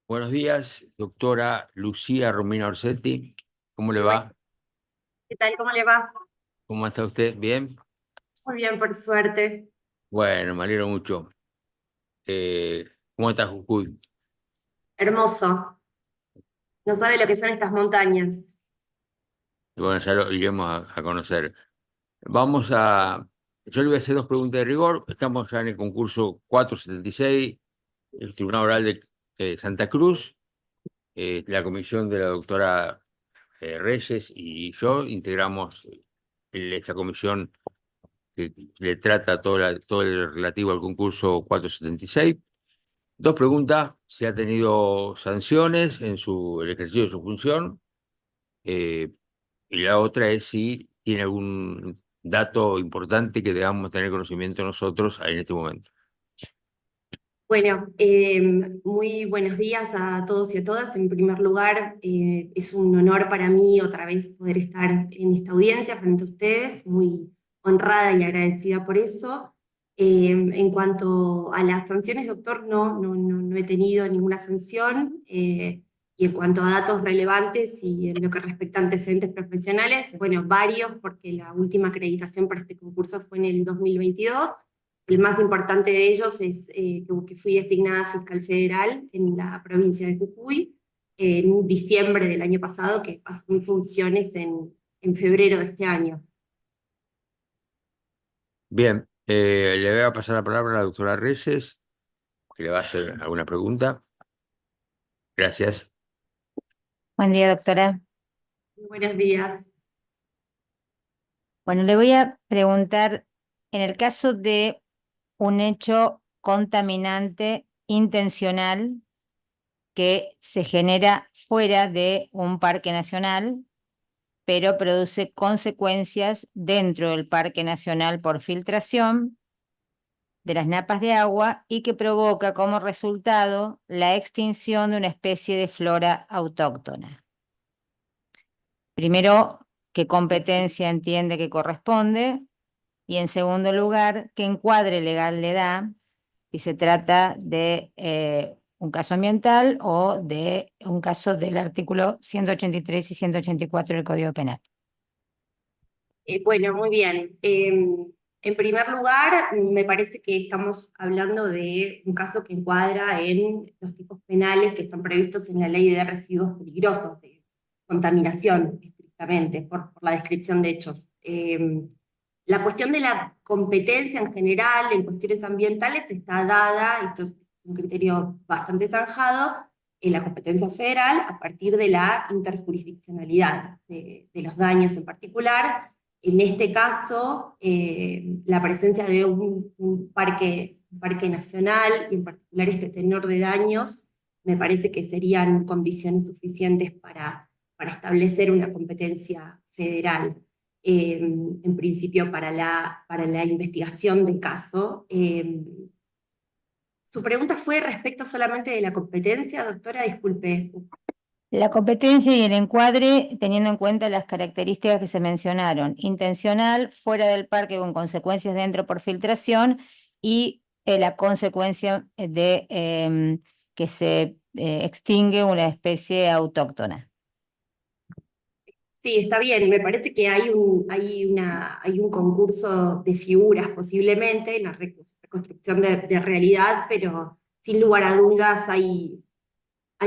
Buenos días, doctora Lucía Romina Orsetti. ¿Cómo le Muy bueno. va? ¿Qué tal? ¿Cómo le va? ¿Cómo está usted? ¿Bien? Muy bien, por suerte. Bueno, me alegro mucho. Eh, ¿Cómo está Jujuy? Hermoso. No sabe lo que son estas montañas. Bueno, ya lo iremos a conocer. Vamos a... Yo le voy a hacer dos preguntas de rigor. Estamos ya en el concurso 476, el Tribunal Oral de Santa Cruz. La comisión de la doctora Reyes y yo integramos esta comisión que le trata todo el relativo al concurso 476. Dos preguntas: si ha tenido sanciones en el ejercicio de su función, eh, y la otra es si tiene algún dato importante que debamos tener conocimiento nosotros en este momento. Bueno, muy buenos días a todos y a todas. En primer lugar, es un honor para mí otra vez poder estar en esta audiencia frente a ustedes, muy honrada y agradecida por eso. En cuanto a las sanciones, doctor, no he tenido ninguna sanción. Y en cuanto a datos relevantes y en lo que respecta a antecedentes profesionales, bueno, varios, porque la última acreditación para este concurso fue en el 2022. El más importante de ellos es que fui designada fiscal federal en la provincia de Jujuy en diciembre del año pasado, que pasó mis funciones en febrero de este año. Bien, le voy a pasar la palabra a la doctora Reyes, que le va a hacer alguna pregunta. Gracias. Buen día, doctora. Buenos días. Bueno, le voy a preguntar, en el caso de un hecho contaminante intencional que se genera fuera de un parque nacional, pero produce consecuencias dentro del parque nacional por filtración de las napas de agua y que provoca como resultado la extinción de una especie de flora autóctona. Primero, ¿qué competencia entiende que corresponde? Y en segundo lugar, ¿qué encuadre legal le da si se trata de un caso ambiental o de un caso del artículo 183 y 184 del Código Penal? Bueno, muy bien. En primer lugar, me parece que estamos hablando de un caso que encuadra en los tipos penales que están previstos en la Ley de Residuos Peligrosos, de contaminación, estrictamente, por la descripción de hechos. La cuestión de la competencia en general en cuestiones ambientales está dada, esto es un criterio bastante zanjado, en la competencia federal a partir de la interjurisdiccionalidad de los daños en particular. En este caso, la presencia de un parque nacional, y en particular este tenor de daños, me parece que serían condiciones suficientes para establecer una competencia federal, en principio para la investigación del caso. Su pregunta fue respecto solamente de la competencia, doctora, disculpe. La competencia y el encuadre teniendo en cuenta las características que se mencionaron: intencional, fuera del parque con consecuencias dentro por filtración y la consecuencia de que se extingue una especie autóctona. Sí, está bien. Me parece que hay un concurso de figuras posiblemente en la reconstrucción de realidad, pero sin lugar a dudas hay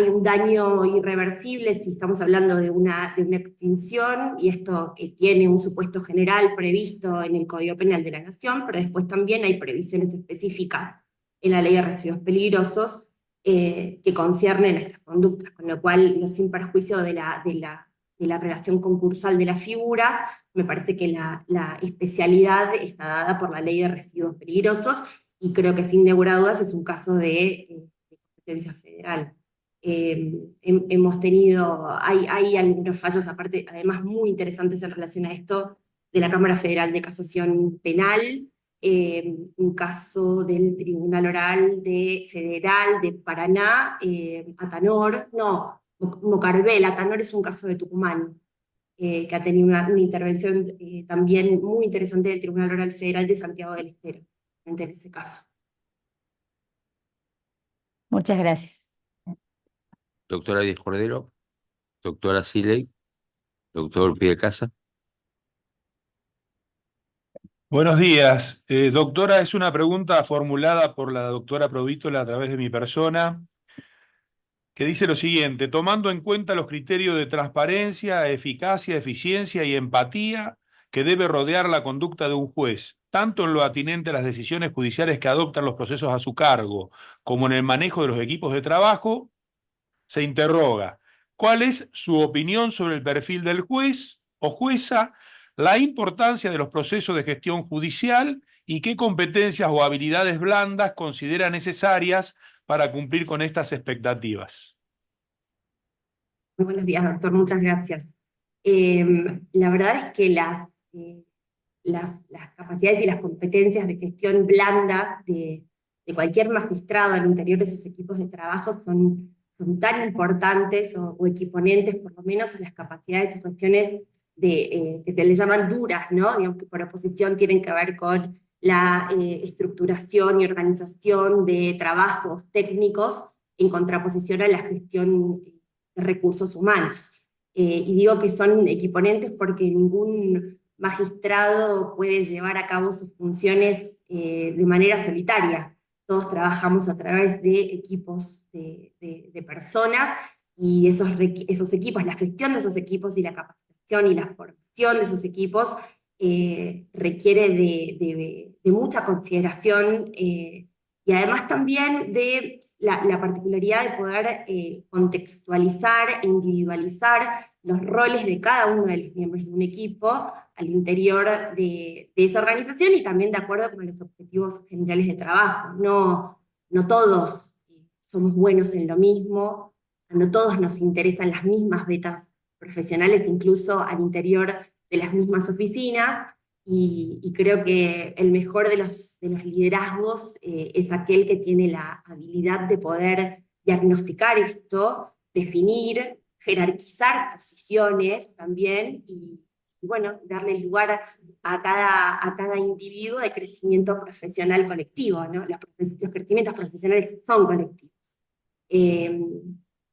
un daño irreversible si estamos hablando de una extinción, y esto tiene un supuesto general previsto en el Código Penal de la Nación, pero después también hay previsiones específicas en la Ley de Residuos Peligrosos que conciernen a estas conductas, con lo cual, sin perjuicio de la relación concursal de las figuras, me parece que la especialidad está dada por la Ley de Residuos Peligrosos, y creo que sin lugar a dudas es un caso de competencia federal. Hemos tenido, hay algunos fallos aparte, además muy interesantes en relación a esto, de la Cámara Federal de Casación Penal, un caso del Tribunal Oral Federal de Paraná, Atanor, no, Mocarbel, Atanor es un caso de Tucumán, que ha tenido una intervención también muy interesante del Tribunal Oral Federal de Santiago del Estero, en ese caso. Muchas gracias. doctora Díaz Cordero, doctora Siley, doctor Piedecasa. Buenos días. Doctora, es una pregunta formulada por la doctora Provítola a través de mi persona, que dice lo siguiente: tomando en cuenta los criterios de transparencia, eficacia, eficiencia y empatía que debe rodear la conducta de un juez, tanto en lo atinente a las decisiones judiciales que adoptan los procesos a su cargo, como en el manejo de los equipos de trabajo, se interroga: ¿cuál es su opinión sobre el perfil del juez o jueza, la importancia de los procesos de gestión judicial y qué competencias o habilidades blandas considera necesarias para cumplir con estas expectativas? Muy buenos días, doctor, muchas gracias. La verdad es que las capacidades y las competencias de gestión blandas de cualquier magistrado al interior de sus equipos de trabajo son tan importantes o equiponentes, por lo menos, a las capacidades y cuestiones que se les llaman duras, ¿no? Digamos que por oposición tienen que ver con la estructuración y organización de trabajos técnicos en contraposición a la gestión de recursos humanos. Y digo que son equiponentes porque ningún magistrado puede llevar a cabo sus funciones de manera solitaria. Todos trabajamos a través de equipos de personas, y esos equipos, la gestión de esos equipos y la capacitación y la formación de esos equipos requiere de mucha consideración, y además también de la particularidad de poder contextualizar e individualizar los roles de cada uno de los miembros de un equipo al interior de esa organización, y también de acuerdo con los objetivos generales de trabajo. No todos somos buenos en lo mismo, no todos nos interesan las mismas vetas profesionales, incluso al interior de las mismas oficinas, y creo que el mejor de los liderazgos es aquel que tiene la habilidad de poder diagnosticar esto, definir, jerarquizar posiciones también, y bueno, darle lugar a cada individuo de crecimiento profesional colectivo, ¿no? Los crecimientos profesionales son colectivos.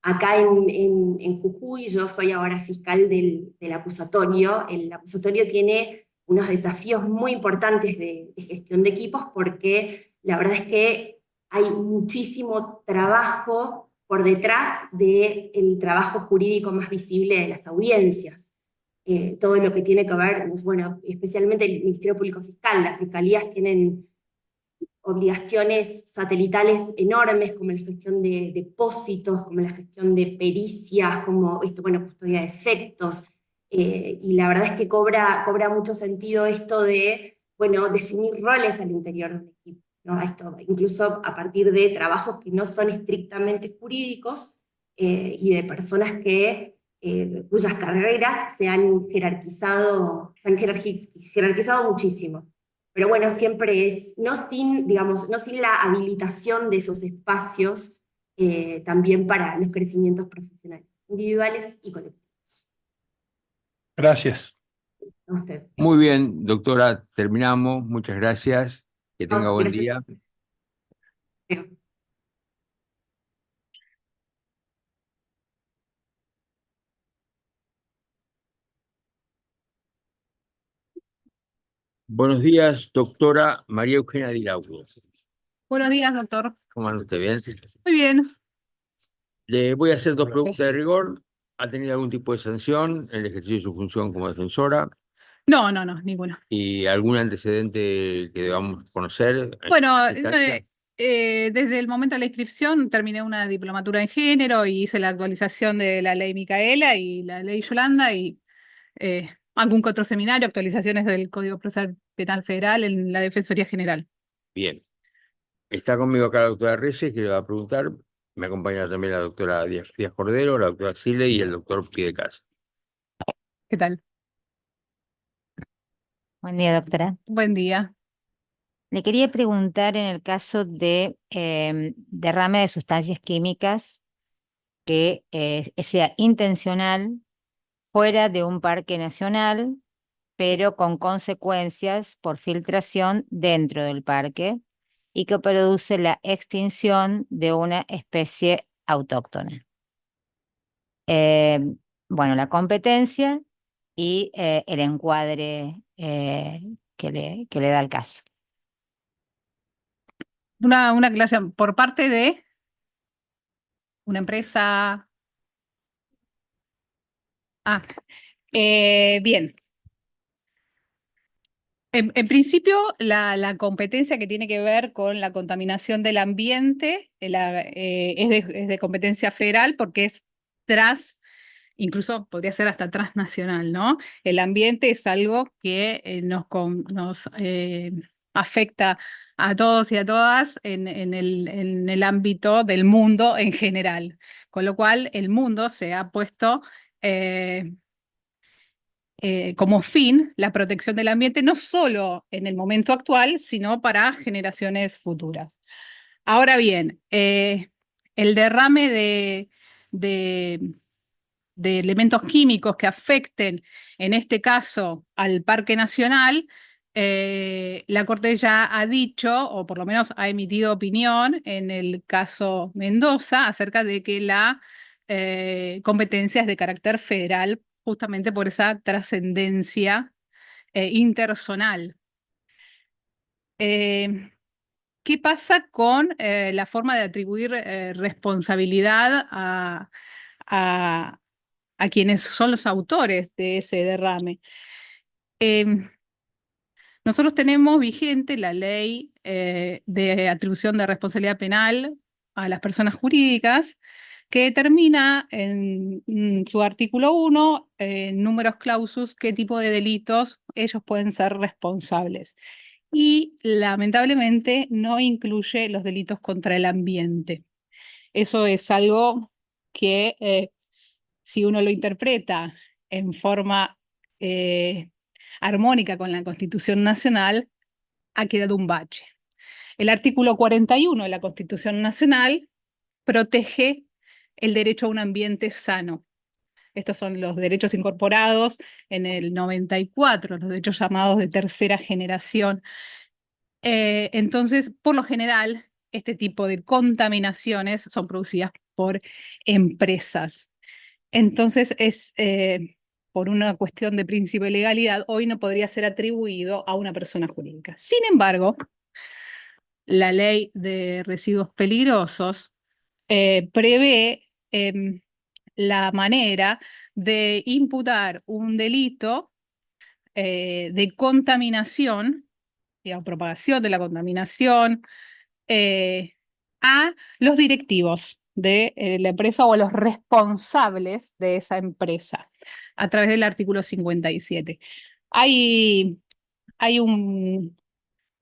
Acá en Jujuy, yo soy ahora fiscal del acusatorio. El acusatorio tiene unos desafíos muy importantes de gestión de equipos, porque la verdad es que hay muchísimo trabajo por detrás del trabajo jurídico más visible de las audiencias. Todo lo que tiene que ver, bueno, especialmente el Ministerio Público Fiscal, las fiscalías tienen obligaciones satelitales enormes, como la gestión de depósitos, como la gestión de pericias, como esto, bueno, custodia de efectos, y la verdad es que cobra mucho sentido esto de, bueno, definir roles al interior de un equipo, ¿no? Esto, incluso a partir de trabajos que no son estrictamente jurídicos, y de personas cuyas carreras se han jerarquizado muchísimo. Pero bueno, siempre es, digamos, no sin la habilitación de esos espacios, también para los crecimientos profesionales, individuales y colectivos. Gracias. A usted. Muy bien, doctora, terminamos. Muchas gracias. Que tenga buen Gracias. día. Buenos días, doctora María Eugenia Di Lauro. Buenos días, doctor. ¿Cómo anda usted? ¿Bien? Muy bien. Le voy a hacer dos preguntas de rigor. ¿Ha tenido algún tipo de sanción en el ejercicio de su función como defensora? No, ninguna. ¿Y algún antecedente que debamos conocer? Bueno, ¿Instancia? desde el momento de la inscripción terminé una diplomatura en género y hice la actualización de la ley Micaela y la ley Yolanda, y algún que otro seminario, actualizaciones del Código Procesal Penal Federal en la Defensoría General. Bien. Está conmigo acá la doctora Reyes, que le va a preguntar. Me acompaña también la doctora Díaz Cordero, la doctora Sile y el doctor Piedecasa. ¿Qué tal? Buen día, doctora. Buen día. Le quería preguntar en el caso de derrame de sustancias químicas que sea intencional fuera de un parque nacional, pero con consecuencias por filtración dentro del parque, y que produce la extinción de una especie autóctona. eh, bueno, la competencia y el encuadre que le da el caso. Una aclaración, por parte de una empresa. Ah, bien. En principio, la competencia que tiene que ver con la contaminación del ambiente es de competencia federal porque es incluso podría ser hasta transnacional, ¿no? El ambiente es algo que nos afecta a todos y a todas en el ámbito del mundo en general, con lo cual el mundo se ha puesto como fin la protección del ambiente, no solo en el momento actual, sino para generaciones futuras. Ahora bien, el derrame de, de elementos químicos que afecten, en este caso, al Parque Nacional, la Corte ya ha dicho, o por lo menos ha emitido opinión en el caso Mendoza, acerca de que la competencia es de carácter federal, justamente por esa trascendencia interzonal. ¿Qué pasa con la forma de atribuir responsabilidad a, a quienes son los autores de ese derrame? Nosotros tenemos vigente la ley de atribución de responsabilidad penal a las personas jurídicas, que determina en su artículo 1, numerus clausus, qué tipo de delitos ellos pueden ser responsables. Y lamentablemente no incluye los delitos contra el ambiente. Eso es algo que si uno lo interpreta en forma armónica con la Constitución Nacional, ha quedado un bache. El artículo 41 de la Constitución Nacional protege el derecho a un ambiente sano. Estos son los derechos incorporados en el 94, los derechos llamados de tercera generación. Entonces, por lo general, este tipo de contaminaciones son producidas por empresas. Entonces, por una cuestión de principio de legalidad, hoy no podría ser atribuido a una persona jurídica. Sin embargo, la ley de residuos peligrosos prevé la manera de imputar un delito de contaminación, digamos, propagación de la contaminación, a los directivos de la empresa o a los responsables de esa empresa a través del artículo 57. Hay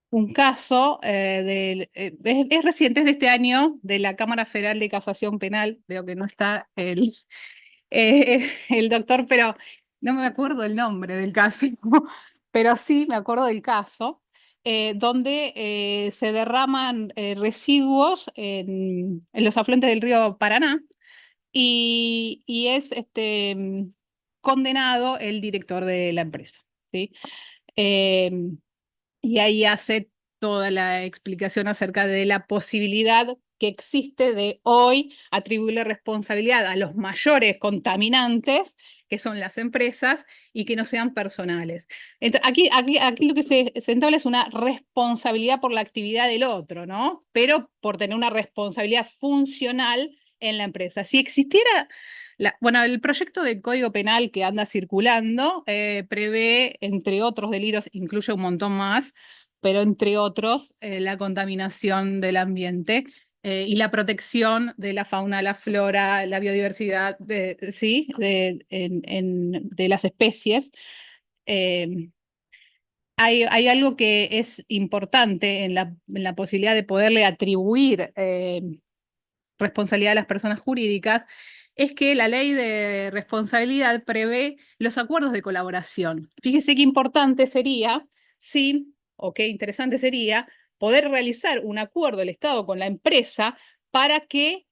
un caso, es reciente, es de este año, de la Cámara Federal de Casación Penal, veo que no está el doctor, pero no me acuerdo el nombre del caso, pero sí me acuerdo del caso, donde se derraman residuos en los afluentes del río Paraná y es condenado el director de la empresa, ¿sí? Y ahí hace toda la explicación acerca de la posibilidad que existe de hoy atribuirle responsabilidad a los mayores contaminantes, que son las empresas, y que no sean personales. Entonces, aquí lo que se entabla es una responsabilidad por la actividad del otro, ¿no? Pero por tener una responsabilidad funcional en la empresa. Si existiera bueno, el proyecto de Código Penal que anda circulando prevé, entre otros delitos, incluye un montón más, pero entre otros, la contaminación del ambiente y la protección de la fauna, la flora, la biodiversidad ¿sí? de las especies. Hay algo que es importante en la posibilidad de poderle atribuir responsabilidad de las personas jurídicas, es que la ley de responsabilidad prevé los acuerdos de colaboración. Fíjese qué importante sería, o qué interesante sería, poder realizar un acuerdo del Estado con la empresa para que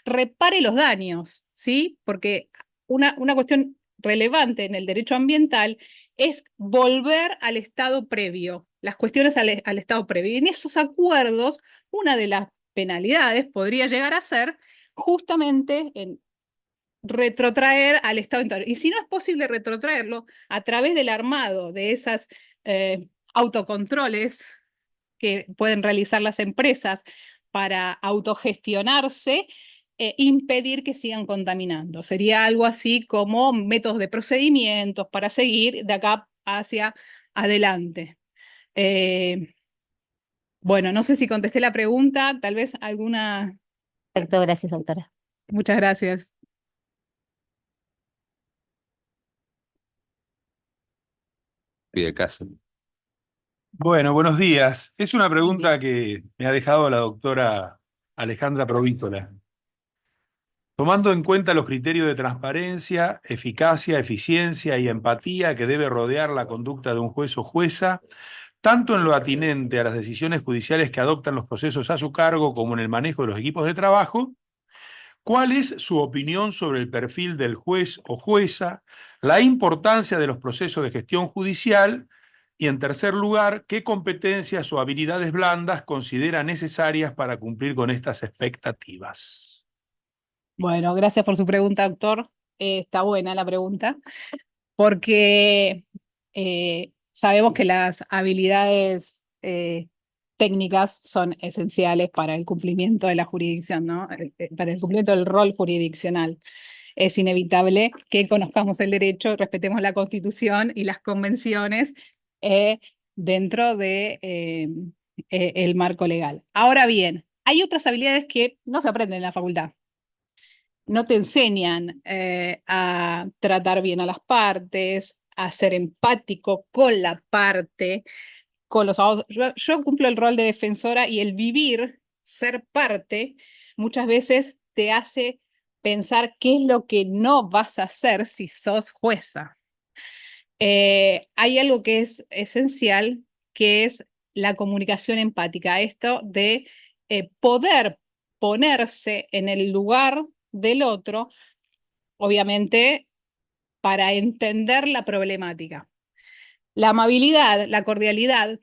repare los daños, ¿sí? Porque una cuestión relevante en el derecho ambiental es volver al estado previo, las cuestiones al estado previo. Y en esos acuerdos, una de las penalidades podría llegar a ser justamente retrotraer al estado anterior. Y si no es posible retrotraerlo, a través del armado de esas autocontroles que pueden realizar las empresas para autogestionarse, impedir que sigan contaminando. Sería algo así como métodos de procedimientos para seguir de acá hacia adelante. Bueno, no sé si contesté la pregunta, tal vez alguna... Perfecto, gracias, doctora. Muchas gracias. Pide caso. Bueno, buenos días. Es una pregunta que me ha dejado la doctora Alejandra Provítola. Tomando en cuenta los criterios de transparencia, eficacia, eficiencia y empatía que debe rodear la conducta de un juez o jueza, tanto en lo atinente a las decisiones judiciales que adoptan los procesos a su cargo como en el manejo de los equipos de trabajo, ¿cuál es su opinión sobre el perfil del juez o jueza, la importancia de los procesos de gestión judicial y, en tercer lugar, qué competencias o habilidades blandas considera necesarias para cumplir con estas expectativas? Bueno, gracias por su pregunta, doctor. Está buena la pregunta, porque sabemos que las habilidades técnicas son esenciales para el cumplimiento de la jurisdicción, ¿no? Para el cumplimiento del rol jurisdiccional. Es inevitable que conozcamos el derecho, respetemos la Constitución y las convenciones dentro de el marco legal. Ahora bien, hay otras habilidades que no se aprenden en la facultad. No te enseñan a tratar bien a las partes, a ser empático con la parte, con los abogados. Yo cumplo el rol de defensora y el vivir, ser parte, muchas veces te hace pensar qué es lo que no vas a hacer si sos jueza. Hay algo que es esencial, que es la comunicación empática, esto de poder ponerse en el lugar del otro, obviamente, para entender la problemática. La amabilidad, la cordialidad,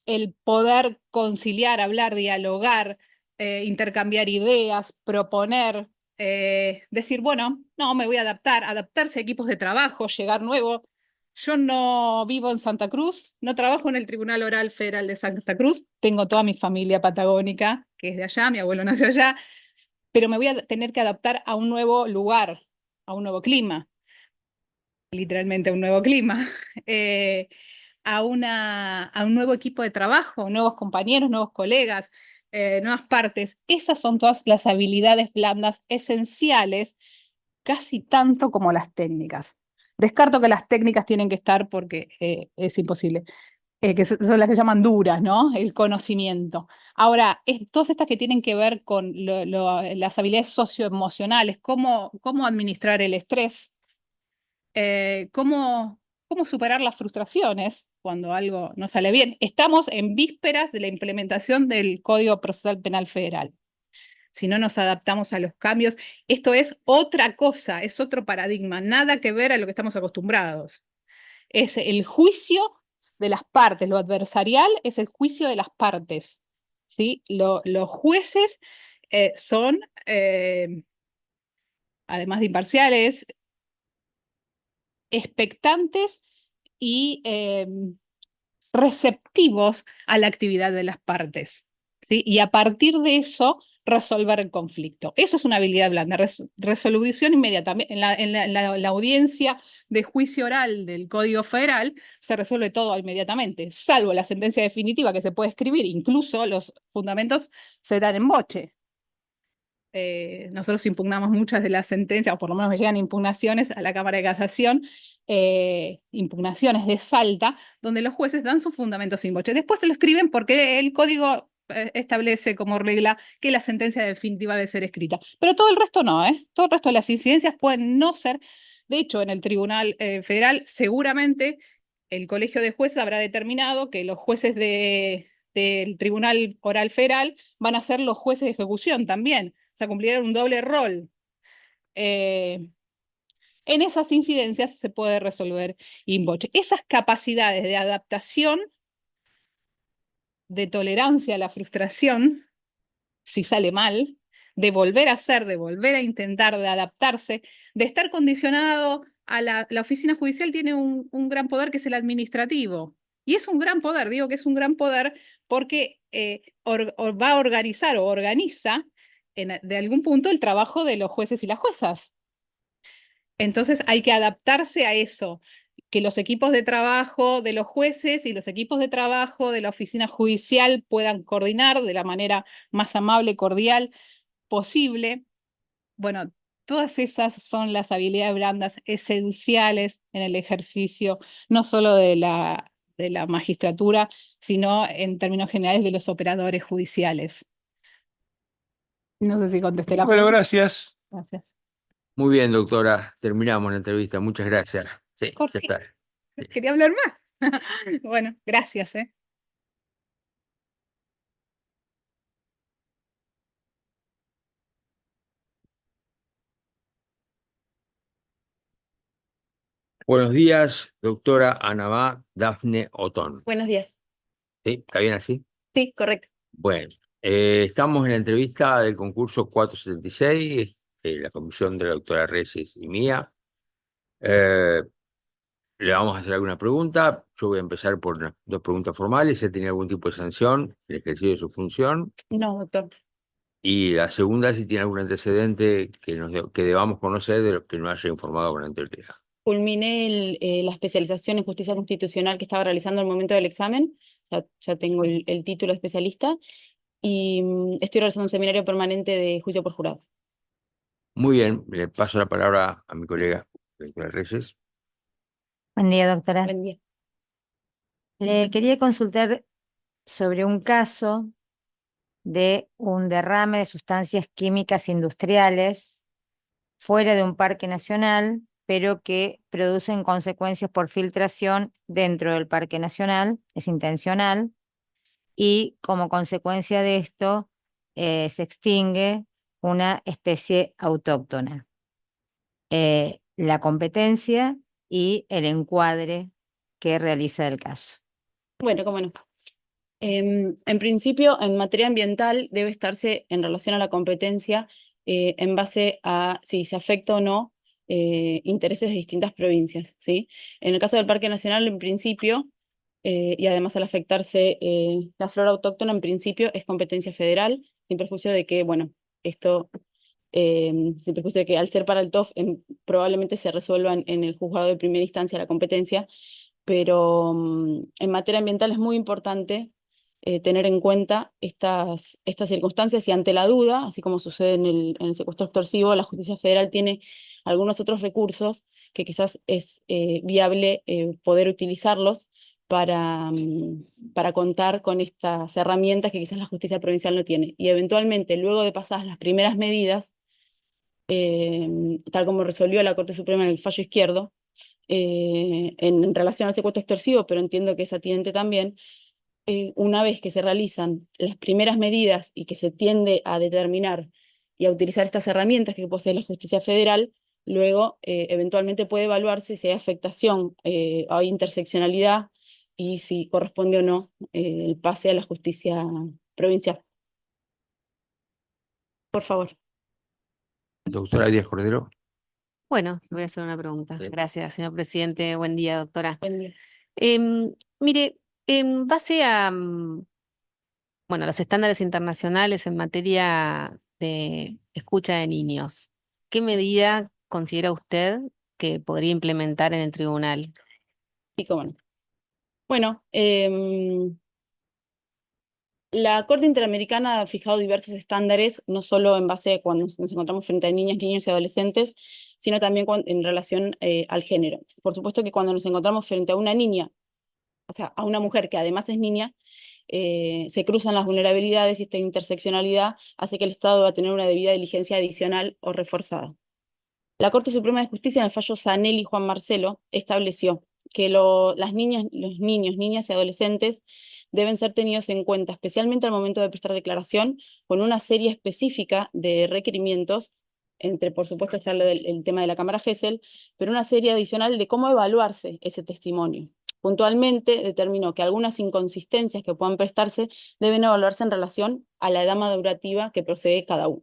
el poder conciliar, hablar, dialogar, intercambiar ideas, proponer, decir, bueno, no, me voy a adaptar, adaptarse a equipos de trabajo, llegar nuevo. Yo no vivo en Santa Cruz, no trabajo en el Tribunal Oral Federal de Santa Cruz, tengo toda mi familia patagónica, que es de allá, mi abuelo nació allá, pero me voy a tener que adaptar a un nuevo lugar, a un nuevo clima, literalmente a un nuevo clima. A un nuevo equipo de trabajo, nuevos compañeros, nuevos colegas, nuevas partes. Esas son todas las habilidades blandas esenciales, casi tanto como las técnicas. Descarto que las técnicas tienen que estar porque es imposible, que son las que llaman duras, ¿no? El conocimiento. Ahora, todas estas que tienen que ver con las habilidades socioemocionales, cómo administrar el estrés, cómo superar las frustraciones cuando algo no sale bien. Estamos en vísperas de la implementación del Código Procesal Penal Federal. Si no nos adaptamos a los cambios, esto es otra cosa, es otro paradigma, nada que ver a lo que estamos acostumbrados. Es el juicio de las partes, lo adversarial es el juicio de las partes, ¿sí? Los jueces son, además de imparciales, expectantes y receptivos a la actividad de las partes, ¿sí? Y a partir de eso resolver el conflicto. Eso es una habilidad blanda, resolución inmediata. En la audiencia de juicio oral del Código Federal se resuelve todo inmediatamente, salvo la sentencia definitiva que se puede escribir, incluso los fundamentos se dan en boche. Nosotros impugnamos muchas de las sentencias, o por lo menos me llegan impugnaciones a la Cámara de Casación, impugnaciones de Salta, donde los jueces dan sus fundamentos sin boche. Después se lo escriben porque el código establece como regla que la sentencia definitiva debe ser escrita. Pero todo el resto no, ¿eh? Todo el resto de las incidencias pueden no ser. De hecho, en el Tribunal Federal seguramente el Colegio de Jueces habrá determinado que los jueces del Tribunal Oral Federal van a ser los jueces de ejecución también. O sea, cumplirán un doble rol. En esas incidencias se puede resolver in voce. Esas capacidades de adaptación, de tolerancia a la frustración, si sale mal, de volver a hacer, de volver a intentar, de adaptarse, de estar condicionado a la oficina judicial tiene un gran poder que es el administrativo. Y es un gran poder, digo que es un gran poder porque va a organizar o organiza de algún punto el trabajo de los jueces y las juezas. Entonces hay que adaptarse a eso, que los equipos de trabajo de los jueces y los equipos de trabajo de la oficina judicial puedan coordinar de la manera más amable y cordial posible. Bueno, todas esas son las habilidades blandas esenciales en el ejercicio, no solo de la magistratura, sino en términos generales de los operadores judiciales. No sé si contesté la Bueno, pregunta. gracias. Gracias. Muy bien, doctora. Terminamos la entrevista. Muchas gracias. Sí, ya Corte. está. Quería hablar más. Bueno, gracias, ¿eh? Buenos días, doctora Anabá Dafne Otón. Buenos días. ¿Sí? ¿Está bien así? Sí, correcto. Bueno, estamos en la entrevista del concurso 476, la comisión de la doctora Reyes y mía. Le vamos a hacer alguna pregunta. Yo voy a empezar por dos preguntas formales. Si ha tenido algún tipo de sanción en el ejercicio de su función. No, doctor. Y la segunda, si tiene algún antecedente que debamos conocer de los que no haya informado con anterioridad. Culminé la especialización en justicia constitucional que estaba realizando al momento del examen. Ya tengo el título de especialista y estoy realizando un seminario permanente de juicio por jurados. Muy bien, le paso la palabra a mi colega, la doctora Reyes. Buen día, doctora. Buen día. Le quería consultar sobre un caso de un derrame de sustancias químicas industriales fuera de un parque nacional, pero que producen consecuencias por filtración dentro del parque nacional, es intencional, y como consecuencia de esto se extingue una especie autóctona. La competencia y el encuadre que realiza el caso. Bueno, cómo no. En principio, en materia ambiental debe estarse en relación a la competencia en base a si se afecta o no intereses de distintas provincias, ¿sí? En el caso del Parque Nacional, en principio, y además al afectarse la flora autóctona, en principio es competencia federal, sin perjuicio de que, bueno, esto, sin perjuicio de que al ser para el TOF probablemente se resuelva en el juzgado de primera instancia la competencia, pero en materia ambiental es muy importante tener en cuenta estas circunstancias y ante la duda, así como sucede en el secuestro extorsivo, la justicia federal tiene algunos otros recursos que quizás es viable poder utilizarlos para contar con estas herramientas que quizás la justicia provincial no tiene. Y eventualmente, luego de pasadas las primeras medidas, tal como resolvió la Corte Suprema en el fallo izquierdo, en relación al secuestro extorsivo, pero entiendo que es atinente también, una vez que se realizan las primeras medidas y que se tiende a determinar y a utilizar estas herramientas que posee la justicia federal, luego eventualmente puede evaluarse si hay afectación, hay interseccionalidad y si corresponde o no el pase a la justicia provincial. Por favor. Doctora Díaz Cordero. Bueno, voy a hacer una pregunta. Bien. Gracias, señor presidente. Buen día, doctora. Buen día. Mire, en base a bueno, los estándares internacionales en materia de escucha de niños, ¿qué medida considera usted que podría implementar en el tribunal? Sí, cómo no. Bueno, la Corte Interamericana ha fijado diversos estándares, no solo en base a cuando nos encontramos frente a niñas, niños y adolescentes, sino también en relación al género. Por supuesto que cuando nos encontramos frente a una niña, o sea, a una mujer que además es niña, se cruzan las vulnerabilidades y esta interseccionalidad hace que el Estado va a tener una debida diligencia adicional o reforzada. La Corte Suprema de Justicia, en el fallo Zanelli y Juan Marcelo, estableció que las niñas, los niños, niñas y adolescentes deben ser tenidos en cuenta, especialmente al momento de prestar declaración, con una serie específica de requerimientos, entre, por supuesto, está el tema de la Cámara Gesell, pero una serie adicional de cómo evaluarse ese testimonio. Puntualmente determinó que algunas inconsistencias que puedan prestarse deben evaluarse en relación a la edad madurativa que procede cada uno.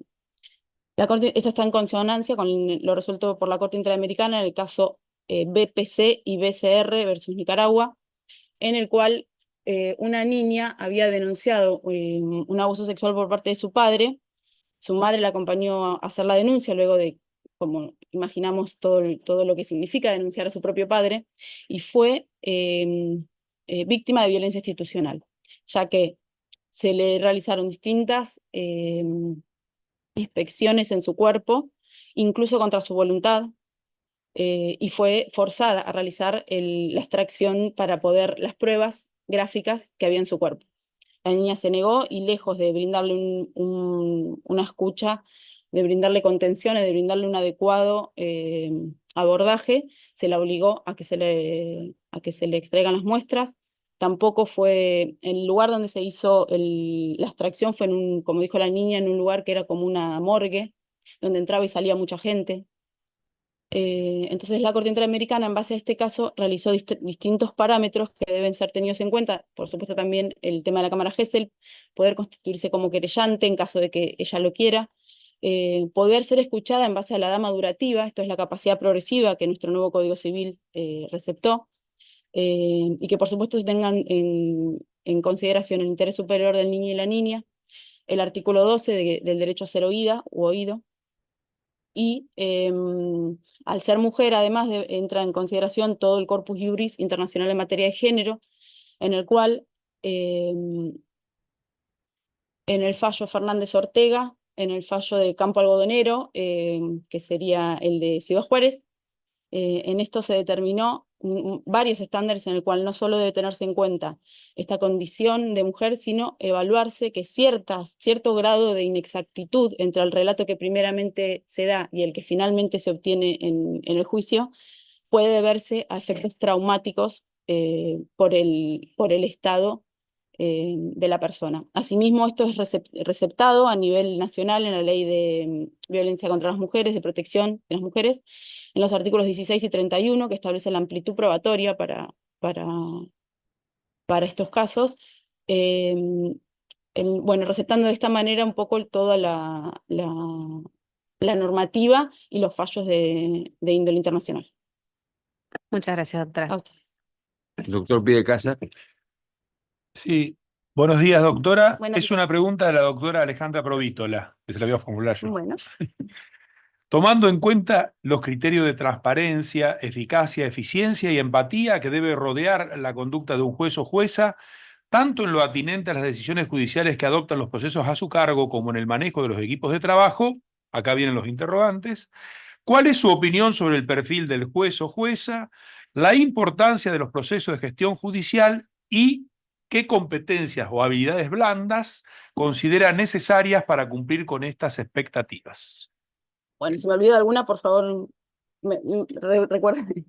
Esto está en consonancia con lo resuelto por la Corte Interamericana en el caso BPC y BCR versus Nicaragua, en el cual una niña había denunciado un abuso sexual por parte de su padre. Su madre la acompañó a hacer la denuncia luego de, como imaginamos, todo lo que significa denunciar a su propio padre, y fue víctima de violencia institucional, ya que se le realizaron distintas inspecciones en su cuerpo, incluso contra su voluntad, y fue forzada a realizar la extracción para poder las pruebas gráficas que había en su cuerpo. La niña se negó y lejos de brindarle una escucha, de brindarle contenciones, de brindarle un adecuado abordaje, se la obligó a que se le extraigan las muestras. Tampoco fue, el lugar donde se hizo la extracción fue, como dijo la niña, en un lugar que era como una morgue, donde entraba y salía mucha gente. Entonces la Corte Interamericana, en base a este caso, realizó distintos parámetros que deben ser tenidos en cuenta. Por supuesto también el tema de la Cámara Gesell, poder constituirse como querellante en caso de que ella lo quiera, poder ser escuchada en base a la edad madurativa, esto es la capacidad progresiva que nuestro nuevo Código Civil receptó, y que por supuesto tengan en consideración el interés superior del niño y la niña, el artículo 12 del derecho a ser oída u oído, y al ser mujer, además, entra en consideración todo el corpus iuris internacional en materia de género, en el cual, en el fallo Fernández Ortega, en el fallo de Campo Algodonero, que sería el de Ciudad Juárez, en esto se determinó varios estándares en el cual no solo debe tenerse en cuenta esta condición de mujer, sino evaluarse que cierto grado de inexactitud entre el relato que primeramente se da y el que finalmente se obtiene en el juicio puede deberse a efectos traumáticos por el estado de la persona. Asimismo, esto es receptado a nivel nacional en la Ley de Violencia contra las Mujeres, de protección de las mujeres, en los artículos 16 y 31, que establece la amplitud probatoria para estos casos. Bueno, receptando de esta manera un poco toda la normativa y los fallos de índole internacional. Muchas gracias, doctora. A usted. Doctor Pidecasa. Sí, buenos días, doctora. Buenos Es una pregunta de la doctora Alejandra Provítola, que se la voy a formular yo. Bueno, Tomando en cuenta los criterios de transparencia, eficacia, eficiencia y empatía que debe rodear la conducta de un juez o jueza, tanto en lo atinente a las decisiones judiciales que adoptan los procesos a su cargo como en el manejo de los equipos de trabajo, acá vienen los interrogantes, ¿cuál es su opinión sobre el perfil del juez o jueza, la importancia de los procesos de gestión judicial y qué competencias o habilidades blandas considera necesarias para cumplir con estas expectativas? bueno, si me olvido alguna, por favor, recuerden.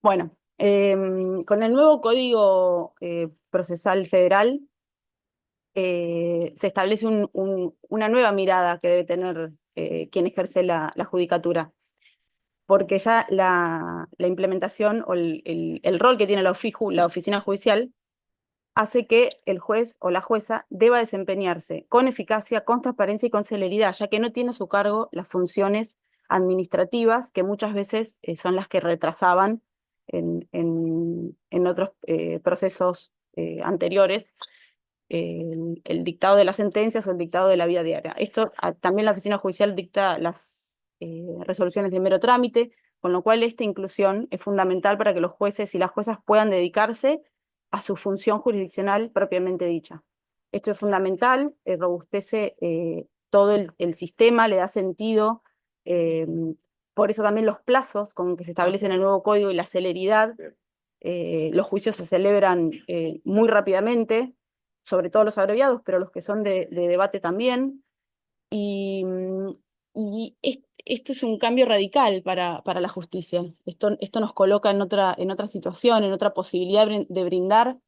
Bueno, con el nuevo Código Procesal Federal se establece una nueva mirada que debe tener quien ejerce la judicatura, porque ya la implementación o el rol que tiene la oficina judicial hace que el juez o la jueza deba desempeñarse con eficacia, con transparencia y con celeridad, ya que no tiene a su cargo las funciones administrativas que muchas veces son las que retrasaban en otros procesos anteriores el dictado de las sentencias o el dictado de la vida diaria. Esto también la oficina judicial dicta las resoluciones de mero trámite, con lo cual esta inclusión es fundamental para que los jueces y las juezas puedan dedicarse a su función jurisdiccional propiamente dicha. Esto es fundamental, robustece todo el sistema, le da sentido, por eso también los plazos con que se establecen el nuevo código y la celeridad, los juicios se celebran muy rápidamente, sobre todo los abreviados, pero los que son de debate también, y esto es un cambio radical para la justicia. Esto nos coloca en otra situación, en otra posibilidad de brindar,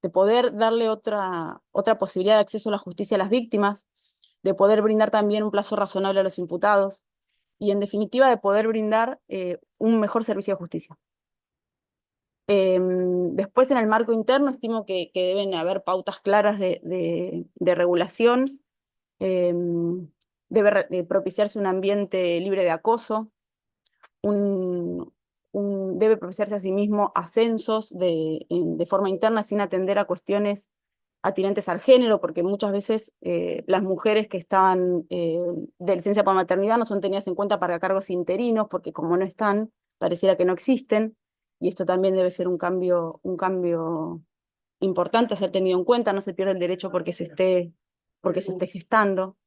de poder darle otra posibilidad de acceso a la justicia a las víctimas, de poder brindar también un plazo razonable a los imputados, y en definitiva de poder brindar un mejor servicio de justicia. Después en el marco interno estimo que deben haber pautas claras de regulación, debe propiciarse un ambiente libre de acoso, debe propiciarse a sí mismo ascensos de forma interna sin atender a cuestiones atinentes al género, porque muchas veces las mujeres que estaban de licencia por maternidad no son tenidas en cuenta para cargos interinos, porque como no están, pareciera que no existen, y esto también debe ser un cambio importante a ser tenido en cuenta, no se pierde el derecho porque se esté gestando.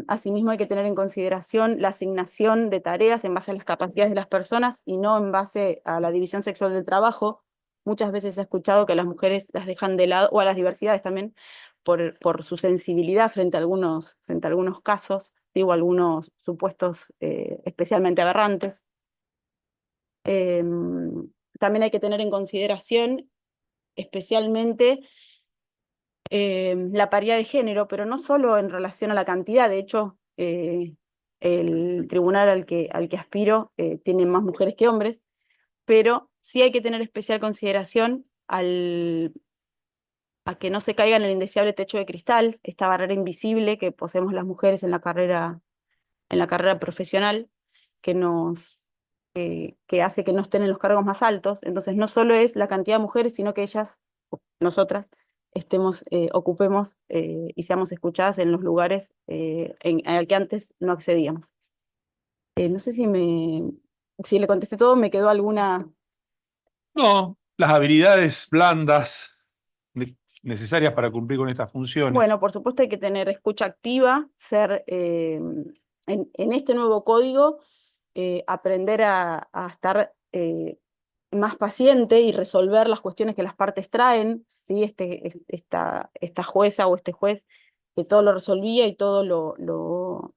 Asimismo, hay que tener en consideración la asignación de tareas en base a las capacidades de las personas y no en base a la división sexual del trabajo. Muchas veces he escuchado que las mujeres las dejan de lado, o a las diversidades también, por su sensibilidad frente a algunos casos, digo, algunos supuestos especialmente aberrantes. También hay que tener en consideración especialmente la paridad de género, pero no solo en relación a la cantidad. De hecho, el tribunal al que aspiro tiene más mujeres que hombres, pero sí hay que tener especial consideración a que no se caiga en el indeseable techo de cristal, esta barrera invisible que poseemos las mujeres en la carrera profesional, que hace que no estén en los cargos más altos. Entonces, no solo es la cantidad de mujeres, sino que ellas, nosotras, ocupemos y seamos escuchadas en los lugares al que antes no accedíamos. No sé si le contesté todo, me quedó alguna... No, las habilidades blandas necesarias para cumplir con estas funciones. Bueno, por supuesto hay que tener escucha activa, ser en este nuevo código, aprender a estar más paciente y resolver las cuestiones que las partes traen, ¿sí? Esta jueza o este juez que todo lo resolvía y todo lo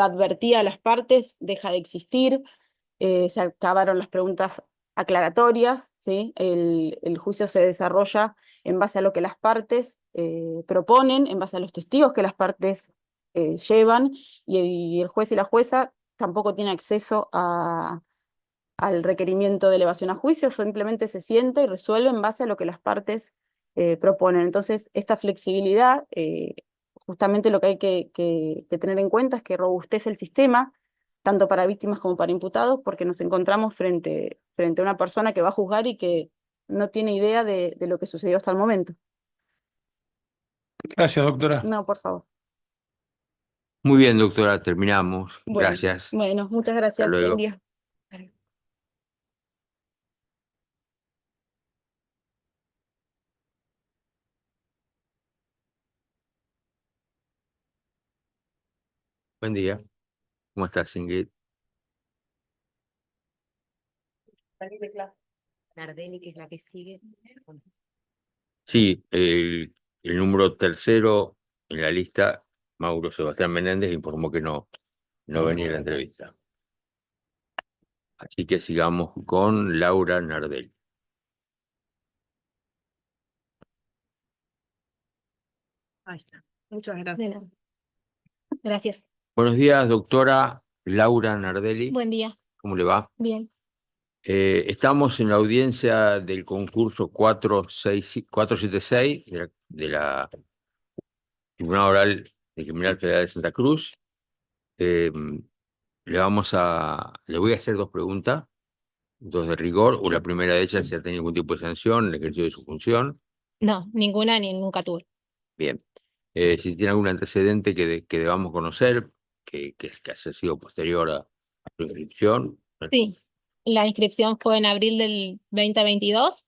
advertía a las partes, deja de existir, se acabaron las preguntas aclaratorias, ¿sí? El juicio se desarrolla en base a lo que las partes proponen, en base a los testigos que las partes llevan, y el juez y la jueza tampoco tienen acceso al requerimiento de elevación a juicio, simplemente se sienta y resuelve en base a lo que las partes proponen. Entonces, esta flexibilidad, justamente lo que hay que tener en cuenta es que robustece el sistema, tanto para víctimas como para imputados, porque nos encontramos frente a una persona que va a juzgar y que no tiene idea de lo que sucedió hasta el momento. Gracias, doctora. No, por favor. Muy bien, doctora, terminamos. Bueno, Gracias. Bueno, muchas gracias. luego. Buen día. Buen día. ¿Cómo estás, Ingrid? Nardelli, que es la que sigue. Sí, el número tercero en la lista, Mauro Sebastián Menéndez, informó que no venía a la entrevista. Así que sigamos con Laura Nardelli. Ahí está. Muchas gracias. Gracias. Buenos días, doctora Laura Nardelli. Buen día. ¿Cómo le va? Bien. Estamos en la audiencia del concurso 476 de la Tribunal Oral de Criminal Federal de Santa Cruz. Eh, le voy a hacer dos preguntas, dos de rigor. La primera de ellas, si ha tenido algún tipo de sanción en el ejercicio de su función. No, ninguna ni nunca tuve. Bien. Si tiene algún antecedente que debamos conocer, que haya sido posterior a su inscripción. Sí, la inscripción fue en abril del 2022.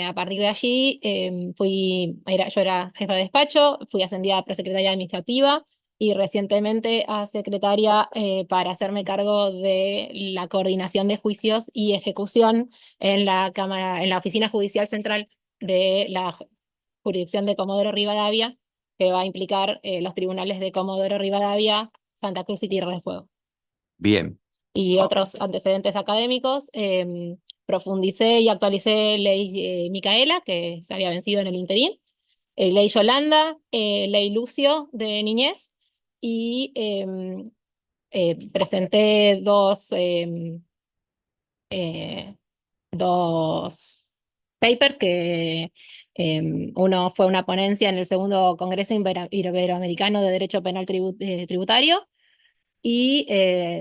A partir de allí yo era jefa de despacho, fui ascendida a prosecretaria administrativa y recientemente a secretaria para hacerme cargo de la coordinación de juicios y ejecución en la Oficina Judicial Central de la jurisdicción de Comodoro Rivadavia, que va a implicar los tribunales de Comodoro Rivadavia, Santa Cruz y Tierra del Fuego. Bien. Y otros antecedentes académicos. Profundicé y actualicé ley Micaela, que se había vencido en el interín, ley Yolanda, ley Lucio de niñez, y presenté dos papers que Uno fue una ponencia en el segundo Congreso Iberoamericano de Derecho Penal Tributario y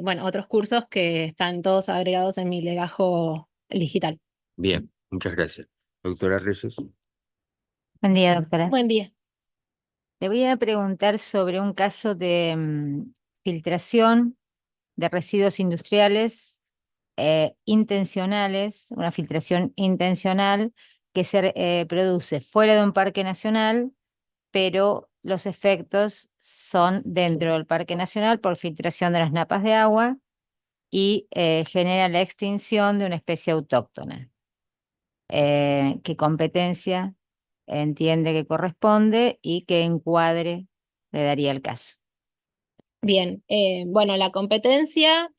bueno, otros cursos que están todos agregados en mi legajo digital. Bien, muchas gracias. Doctora Reyes. Buen día, doctora. Buen día. Le voy a preguntar sobre un caso de filtración de residuos industriales intencionales, una filtración intencional que se produce fuera de un parque nacional, pero los efectos son dentro del parque nacional por filtración de las napas de agua y genera la extinción de una especie autóctona. ¿Qué competencia entiende que corresponde y qué encuadre le daría el caso? Bien, bueno, la competencia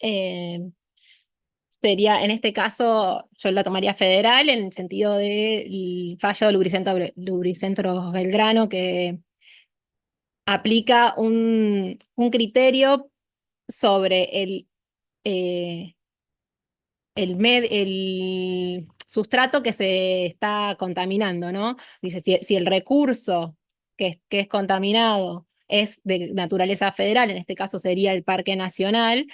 sería, en este caso, yo la tomaría federal en el sentido del fallo de Lubricentros Belgrano que aplica un criterio sobre eh, el sustrato que se está contaminando, ¿no? Dice, si el recurso que es contaminado es de naturaleza federal, en este caso sería el Parque Nacional,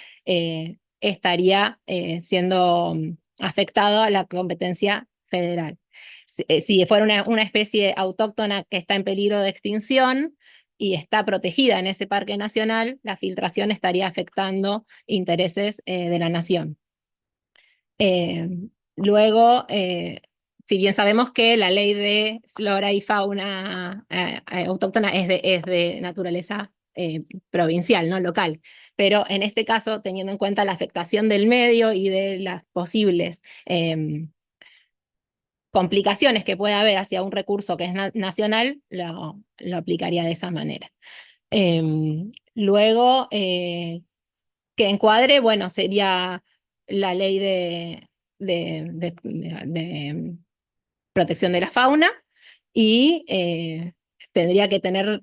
estaría siendo afectado a la competencia federal. Si fuera una especie autóctona que está en peligro de extinción y está protegida en ese Parque Nacional, la filtración estaría afectando intereses de la nación. Luego, si bien sabemos que la ley de flora y fauna autóctona es de naturaleza provincial, no local, pero en este caso, teniendo en cuenta la afectación del medio y de las posibles complicaciones que puede haber hacia un recurso que es nacional, lo aplicaría de esa manera. Luego, que encuadre, bueno, sería la ley de protección de la fauna y tendría que tener,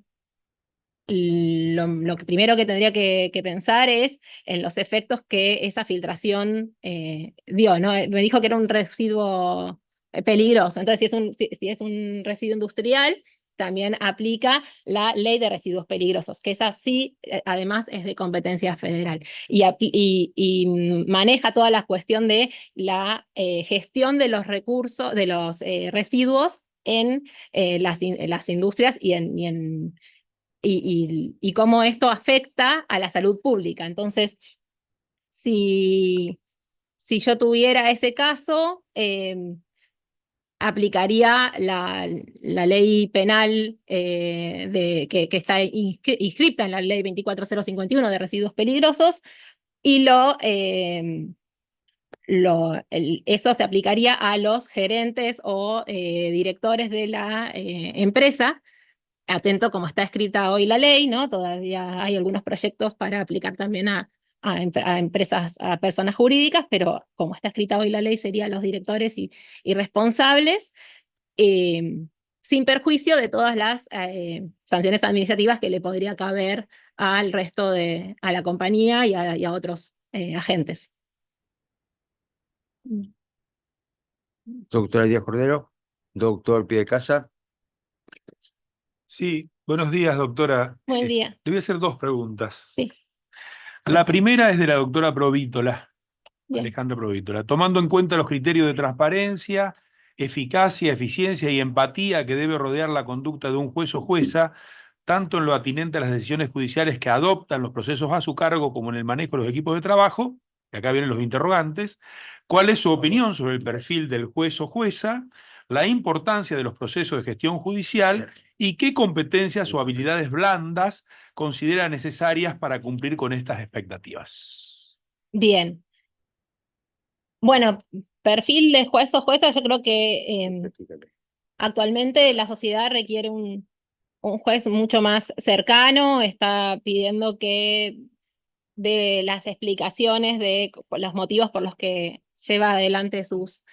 lo que primero que tendría que pensar es en los efectos que esa filtración dio, ¿no? Me dijo que era un residuo peligroso, entonces si es un residuo industrial, también aplica la ley de residuos peligrosos, que esa sí, además, es de competencia federal y maneja toda la cuestión de la gestión de los recursos, de los residuos en las industrias y cómo esto afecta a la salud pública. Entonces, si yo tuviera ese caso, aplicaría la ley penal que está inscripta en la ley 24051 de residuos peligrosos y eso se aplicaría a los gerentes o directores de la empresa. Atento como está escrita hoy la ley, ¿no? Todavía hay algunos proyectos para aplicar también a empresas, a personas jurídicas, pero como está escrita hoy la ley, serían los directores y responsables, sin perjuicio de todas las sanciones administrativas que le podría caber al resto a la compañía y a otros agentes. Doctora Díaz Cordero. Doctor Piedecasa. Sí, buenos días, doctora. Buen día. Le voy a hacer dos preguntas. Sí. La primera es de la doctora Provítola, Bien. Alejandra Provítola. Tomando en cuenta los criterios de transparencia, eficacia, eficiencia y empatía que debe rodear la conducta de un juez o jueza, tanto en lo atinente a las decisiones judiciales que adoptan los procesos a su cargo como en el manejo de los equipos de trabajo, y acá vienen los interrogantes, ¿cuál es su opinión sobre el perfil del juez o jueza, la importancia de los procesos de gestión judicial y qué competencias o habilidades blandas considera necesarias para cumplir con estas expectativas? Bien. Bueno, perfil de juez o jueza, yo creo que actualmente la sociedad requiere un juez mucho más cercano, está pidiendo que dé las explicaciones de los motivos por los que lleva adelante sus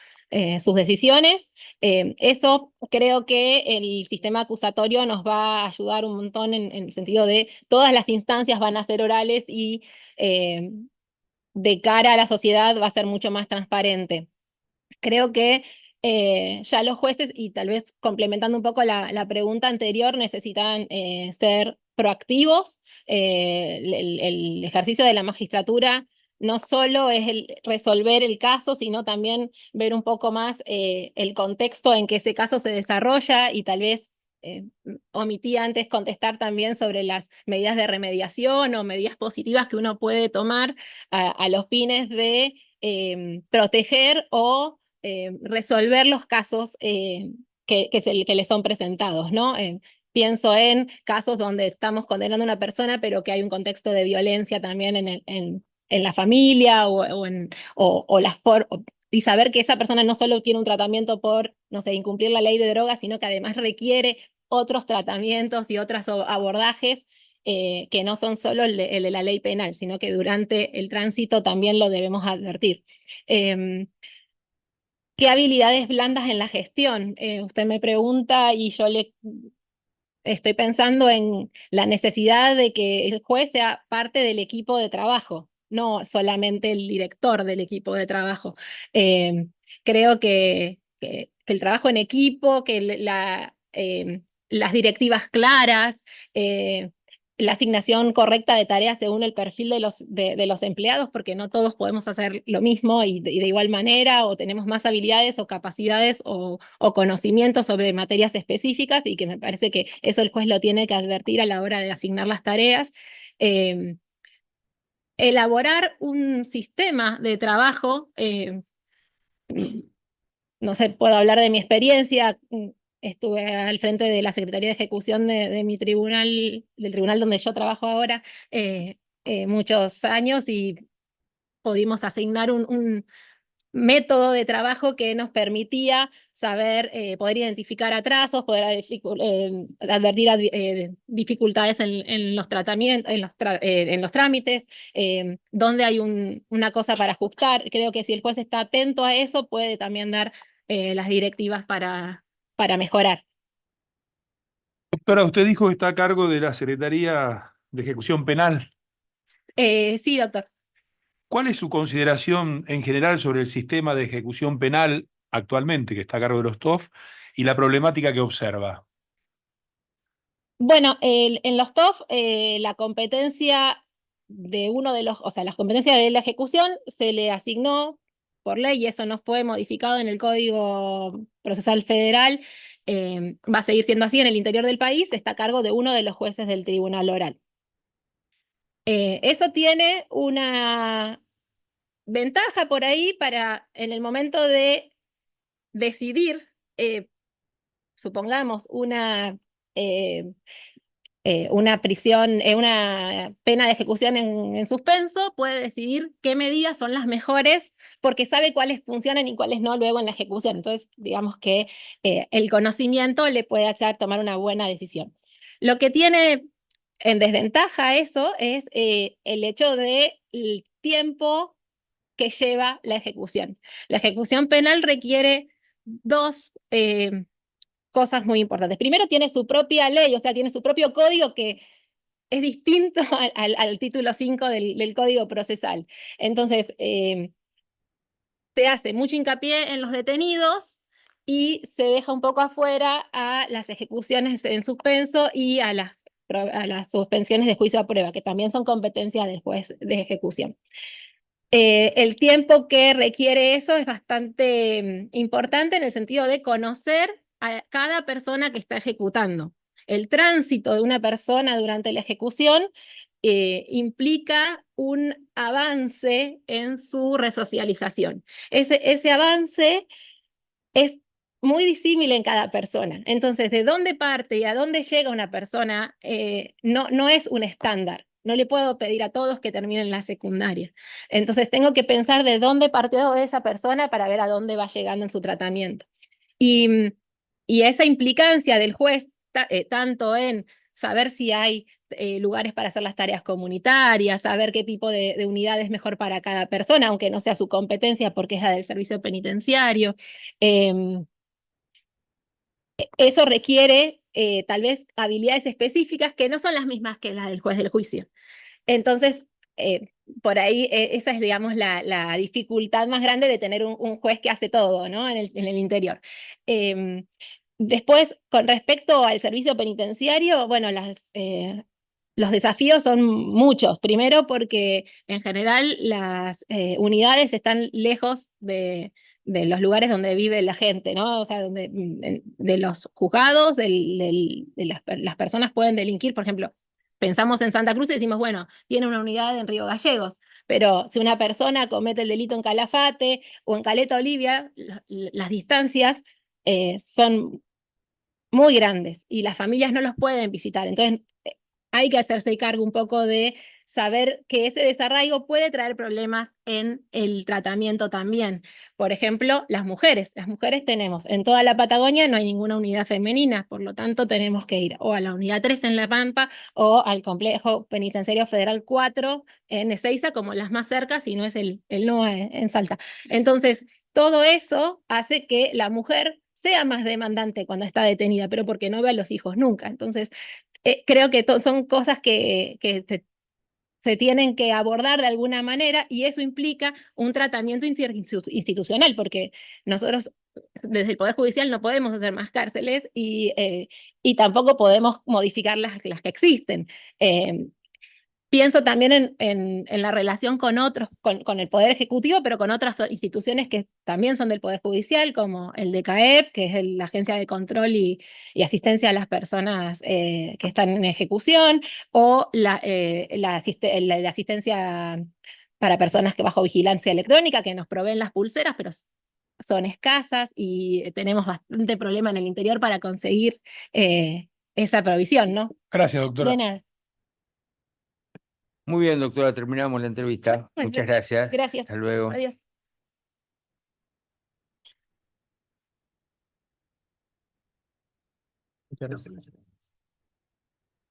decisiones. Eso creo que el sistema acusatorio nos va a ayudar un montón en el sentido de todas las instancias van a ser orales y de cara a la sociedad va a ser mucho más transparente. Creo que Ya los jueces, y tal vez complementando un poco la pregunta anterior, necesitan ser proactivos. El ejercicio de la magistratura no solo es el resolver el caso, sino también ver un poco más el contexto en que ese caso se desarrolla y tal vez omití antes contestar también sobre las medidas de remediación o medidas positivas que uno puede tomar a los fines de proteger o resolver los casos que les son presentados, ¿no? Pienso en casos donde estamos condenando a una persona, pero que hay un contexto de violencia también en la familia y saber que esa persona no solo tiene un tratamiento por, no sé, incumplir la ley de drogas, sino que además requiere otros tratamientos y otros abordajes que no son solo el de la ley penal, sino que durante el tránsito también lo debemos advertir. ¿Qué habilidades blandas en la gestión? Usted me pregunta y yo le estoy pensando en la necesidad de que el juez sea parte del equipo de trabajo, no solamente el director del equipo de trabajo. Creo que el trabajo en equipo, que las directivas claras, la asignación correcta de tareas según el perfil de los empleados, porque no todos podemos hacer lo mismo y de igual manera, o tenemos más habilidades o capacidades o conocimientos sobre materias específicas, y que me parece que eso el juez lo tiene que advertir a la hora de asignar las tareas. Elaborar un sistema de trabajo, no sé, puedo hablar de mi experiencia. Estuve al frente de la Secretaría de Ejecución de mi tribunal, del tribunal donde yo trabajo ahora, muchos años, y pudimos asignar un método de trabajo que nos permitía saber, poder identificar atrasos, poder advertir dificultades en los tratamientos, en los trámites, donde hay una cosa para ajustar. Creo que si el juez está atento a eso, puede también dar las directivas para mejorar. Doctora, usted dijo que está a cargo de la Secretaría de Ejecución Penal. Sí, doctor. ¿Cuál es su consideración en general sobre el sistema de ejecución penal actualmente, que está a cargo de los TOF, y la problemática que observa? Bueno, en los TOF, la competencia de uno de los, o sea, las competencias de la ejecución se le asignó por ley, y eso no fue modificado en el Código Procesal Federal. Va a seguir siendo así en el interior del país, está a cargo de uno de los jueces del Tribunal Oral. Eso tiene una ventaja por ahí para en el momento de decidir, supongamos, una prisión, una pena de ejecución en suspenso, puede decidir qué medidas son las mejores porque sabe cuáles funcionan y cuáles no luego en la ejecución. Entonces, digamos que el conocimiento le puede hacer tomar una buena decisión. Lo que tiene en desventaja eso es el hecho del tiempo que lleva la ejecución. La ejecución penal requiere dos cosas muy importantes. Primero, tiene su propia ley, o sea, tiene su propio código que es distinto al título 5 del Código Procesal. Entonces, se hace mucho hincapié en los detenidos y se deja un poco afuera a las ejecuciones en suspenso y a las suspensiones de juicio a prueba, que también son competencias del juez de ejecución. El tiempo que requiere eso es bastante importante en el sentido de conocer a cada persona que está ejecutando. El tránsito de una persona durante la ejecución implica un avance en su resocialización. Ese avance es muy disímil en cada persona. Entonces, de dónde parte y a dónde llega una persona no es un estándar. No le puedo pedir a todos que terminen la secundaria. Entonces, tengo que pensar de dónde partió esa persona para ver a dónde va llegando en su tratamiento. Y esa implicancia del juez, tanto en saber si hay lugares para hacer las tareas comunitarias, saber qué tipo de unidad es mejor para cada persona, aunque no sea su competencia porque es la del servicio penitenciario. Eso requiere tal vez habilidades específicas que no son las mismas que las del juez del juicio. Entonces, por ahí esa es, digamos, la dificultad más grande de tener un juez que hace todo, ¿no? En el interior. Después, con respecto al servicio penitenciario, bueno, los desafíos son muchos. Primero porque en general las unidades están lejos de los lugares donde vive la gente, ¿no? O sea, de los juzgados, las personas pueden delinquir, por ejemplo. Pensamos en Santa Cruz y decimos, bueno, tiene una unidad en Río Gallegos, pero si una persona comete el delito en Calafate o en Caleta Olivia, las distancias son muy grandes y las familias no los pueden visitar. Entonces, hay que hacerse cargo un poco de saber que ese desarraigo puede traer problemas en el tratamiento también. Por ejemplo, las mujeres. Las mujeres tenemos, en toda la Patagonia no hay ninguna unidad femenina, por lo tanto tenemos que ir o a la unidad 3 en La Pampa o al Complejo Penitenciario Federal 4 en Ezeiza, como las más cercas, si no es el NOA en Salta. Entonces, todo eso hace que la mujer sea más demandante cuando está detenida, pero porque no ve a los hijos nunca. Entonces, creo que son cosas que se tienen que abordar de alguna manera y eso implica un tratamiento institucional, porque nosotros desde el Poder Judicial no podemos hacer más cárceles y tampoco podemos modificar las que existen. Pienso también en la relación con otros, con el Poder Ejecutivo, pero con otras instituciones que también son del Poder Judicial, como el DECAEP, que es la Agencia de Control y Asistencia a las Personas que están en ejecución, o la asistencia para personas que bajo vigilancia electrónica, que nos proveen las pulseras, pero son escasas y tenemos bastante problema en el interior para conseguir esa provisión, ¿no? Gracias, doctora. De nada. Muy bien, doctora, terminamos la entrevista. Muy Muchas bien. gracias. Gracias. Hasta luego. Adiós. Muchas gracias.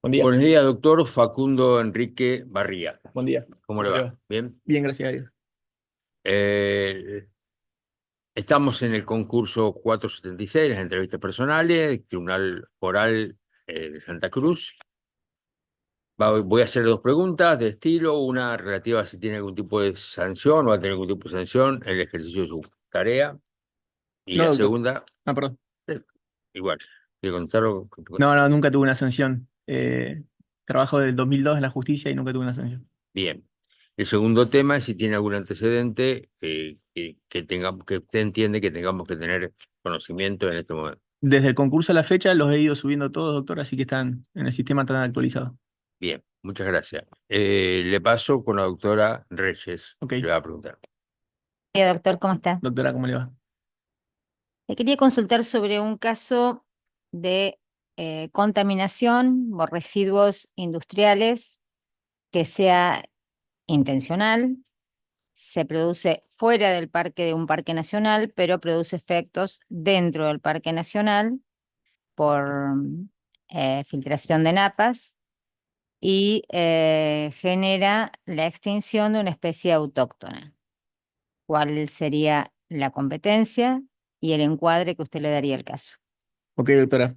Buen día. Buenos días, doctor Facundo Enrique Barría. Buen día. ¿Cómo le va? ¿Bien? Bien, gracias a Dios. Estamos en el concurso 476, las entrevistas personales, Tribunal Oral de Santa Cruz. Voy a hacer dos preguntas de estilo, una relativa a si tiene algún tipo de sanción o va a tener algún tipo de sanción en el ejercicio de su tarea. Y No, la doctor. segunda, Perdón. igual, ¿quiere contarlo? No, nunca tuve una sanción. Trabajo del 2002 en la justicia y nunca tuve una sanción. Bien. El segundo tema es si tiene algún antecedente que usted entiende que tengamos que tener conocimiento en este momento. Desde el concurso a la fecha los he ido subiendo todos, doctor, así que están en el sistema, están actualizados. Bien, muchas gracias. Le paso con la doctora Reyes. Ok. Le va a preguntar. Hola, doctor, ¿cómo está? Doctora, ¿cómo le va? Le quería consultar sobre un caso de contaminación por residuos industriales que sea intencional, se produce fuera del parque de un parque nacional, pero produce efectos dentro del parque nacional por filtración de napas y genera la extinción de una especie autóctona. ¿Cuál sería la competencia y el encuadre que usted le daría al caso? Ok, doctora.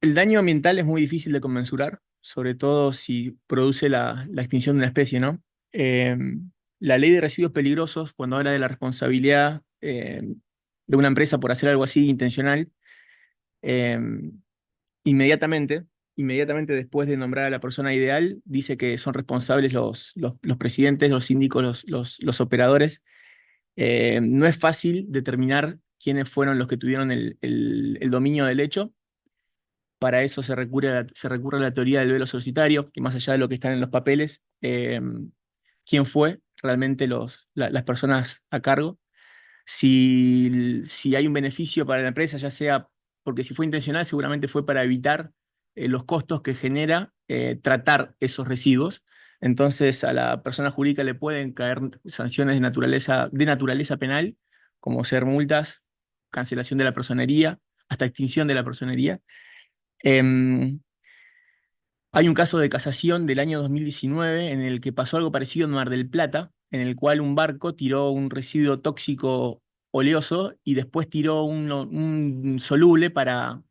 El daño ambiental es muy difícil de conmensurar, sobre todo si produce la extinción de una especie, ¿no? La ley de residuos peligrosos, cuando habla de la responsabilidad de una empresa por hacer algo así intencional, eh, inmediatamente después de nombrar a la persona ideal, dice que son responsables los presidentes, los síndicos, los operadores. No es fácil determinar quiénes fueron los que tuvieron el dominio del hecho. Para eso se recurre a la teoría del velo societario, que más allá de lo que están en los papeles, quién fue realmente las personas a cargo. Si hay un beneficio para la empresa, ya sea porque si fue intencional, seguramente fue para evitar los costos que genera tratar esos residuos. Entonces a la persona jurídica le pueden caer sanciones de naturaleza penal, como ser multas, cancelación de la personería, hasta extinción de la personería. Hay un caso de casación del año 2019 en el que pasó algo parecido en Mar del Plata, en el cual un barco tiró un residuo tóxico oleoso y después tiró un soluble para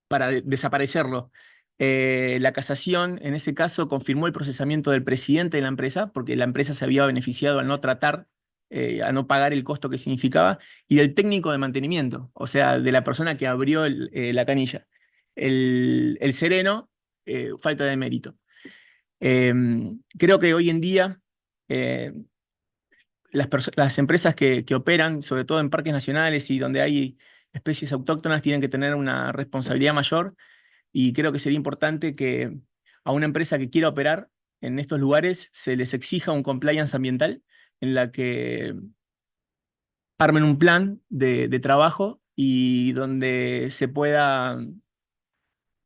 para desaparecerlo. La casación, en ese caso, confirmó el procesamiento del presidente de la empresa, porque la empresa se había beneficiado al no tratar, a no pagar el costo que significaba, y del técnico de mantenimiento, o sea, de la persona que abrió la canilla. El sereno, falta de mérito. Creo que hoy en día eh, las empresas que operan, sobre todo en parques nacionales y donde hay especies autóctonas, tienen que tener una responsabilidad mayor, y creo que sería importante que a una empresa que quiera operar en estos lugares se les exija un compliance ambiental en la que armen un plan de trabajo y donde se puedan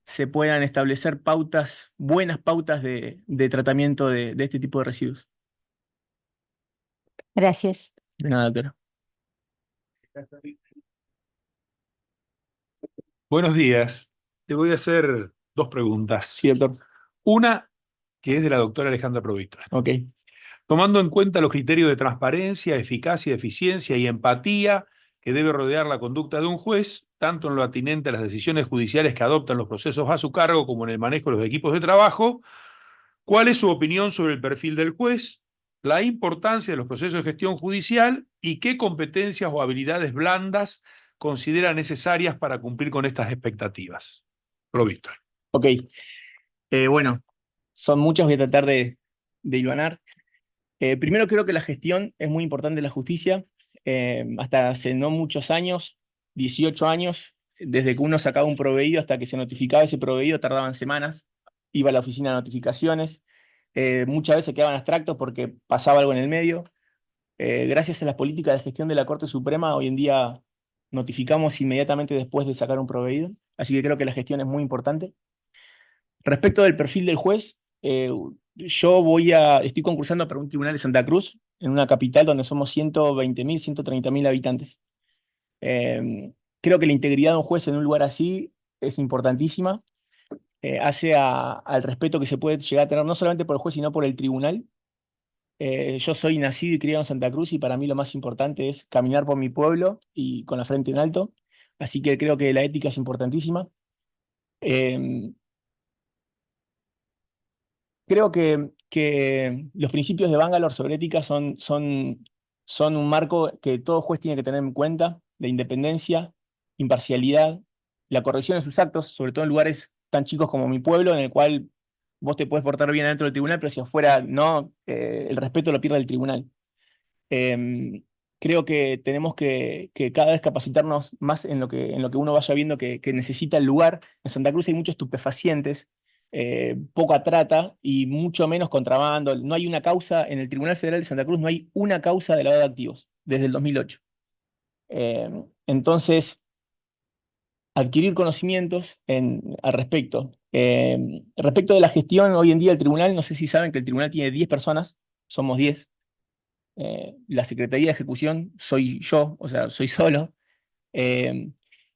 establecer pautas, buenas pautas de tratamiento de este tipo de residuos. Gracias. De nada, doctora. Buenos días. Te voy a hacer dos preguntas. Sí, doctor. Una, que es de la doctora Alejandra Provítola. Ok. Tomando en cuenta los criterios de transparencia, eficacia, eficiencia y empatía que debe rodear la conducta de un juez, tanto en lo atinente a las decisiones judiciales que adoptan los procesos a su cargo como en el manejo de los equipos de trabajo, ¿cuál es su opinión sobre el perfil del juez, la importancia de los procesos de gestión judicial y qué competencias o habilidades blandas considera necesarias para cumplir con estas expectativas? Provítola. Ok. Bueno, son muchas, voy a tratar de hilvanar. Primero, creo que la gestión es muy importante en la justicia. Hasta hace no muchos años, 18 años, desde que uno sacaba un proveído hasta que se notificaba ese proveído, tardaban semanas. Iba a la oficina de notificaciones. Muchas veces quedaban abstractos porque pasaba algo en el medio. Gracias a las políticas de gestión de la Corte Suprema, hoy en día notificamos inmediatamente después de sacar un proveído. Así que creo que la gestión es muy importante. Respecto del perfil del juez, estoy concursando para un tribunal de Santa Cruz, en una capital donde somos 120.000, 130.000 habitantes. Creo que la integridad de un juez en un lugar así es importantísima. Hace al respeto que se puede llegar a tener, no solamente por el juez, sino por el tribunal. Yo soy nacido y criado en Santa Cruz y para mí lo más importante es caminar por mi pueblo y con la frente en alto. Así que creo que la ética es importantísima. Creo que los principios de Bangalore sobre ética son un marco que todo juez tiene que tener en cuenta: la independencia, imparcialidad, la corrección de sus actos, sobre todo en lugares tan chicos como mi pueblo, en el cual vos te puedes portar bien dentro del tribunal, pero si afuera no, el respeto lo pierde el tribunal. Creo que tenemos que cada vez capacitarnos más en lo que uno vaya viendo que necesita el lugar. En Santa Cruz hay muchos estupefacientes, poca trata y mucho menos contrabando. No hay una causa, en el Tribunal Federal de Santa Cruz no hay una causa de lavado de activos desde el 2008. Entonces, adquirir conocimientos al respecto. Respecto de la gestión, hoy en día el tribunal, no sé si saben que el tribunal tiene 10 personas, somos 10. La Secretaría de Ejecución soy yo, o sea, soy solo.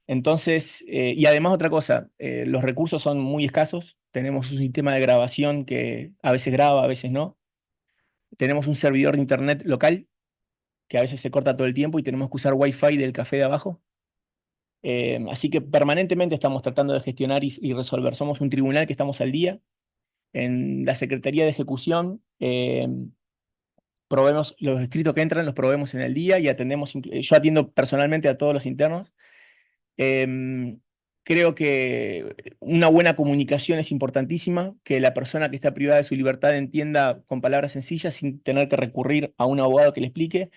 Entonces, y además otra cosa, los recursos son muy escasos. Tenemos un sistema de grabación que a veces graba, a veces no. Tenemos un servidor de internet local que a veces se corta todo el tiempo y tenemos que usar Wi-Fi del café de abajo. Así que permanentemente estamos tratando de gestionar y resolver. Somos un tribunal que estamos al día. En la Secretaría de Ejecución proveemos los escritos que entran, los proveemos en el día y atendemos. Yo atiendo personalmente a todos los internos. Creo que una buena comunicación es importantísima, que la persona que está privada de su libertad entienda con palabras sencillas sin tener que recurrir a un abogado que le explique,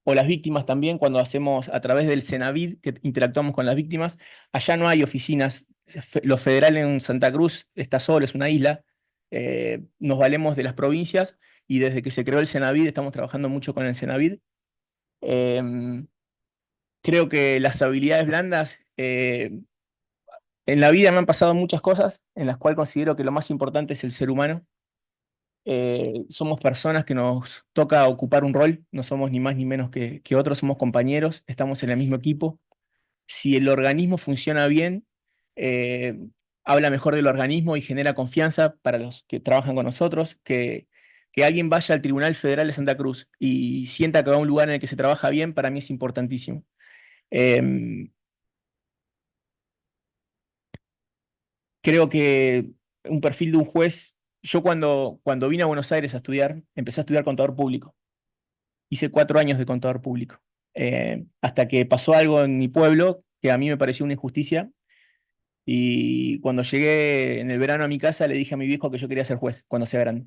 o las víctimas también, cuando hacemos a través del Cenavid, que interactuamos con las víctimas. Allá no hay oficinas, lo federal en Santa Cruz está solo, es una isla. Nos valemos de las provincias y desde que se creó el Cenavid estamos trabajando mucho con el Cenavid. Creo que las habilidades blandas, en la vida me han pasado muchas cosas en las cuales considero que lo más importante es el ser humano. Somos personas que nos toca ocupar un rol, no somos ni más ni menos que otros, somos compañeros, estamos en el mismo equipo. Si el organismo funciona bien, eh, habla mejor del organismo y genera confianza para los que trabajan con nosotros. Que alguien vaya al Tribunal Federal de Santa Cruz y sienta que va a un lugar en el que se trabaja bien, para mí es importantísimo. creo que un perfil de un juez, yo cuando vine a Buenos Aires a estudiar, empecé a estudiar contador público. Hice 4 años de contador público, hasta que pasó algo en mi pueblo que a mí me pareció una injusticia. Y cuando llegué en el verano a mi casa, le dije a mi viejo que yo quería ser juez cuando sea grande.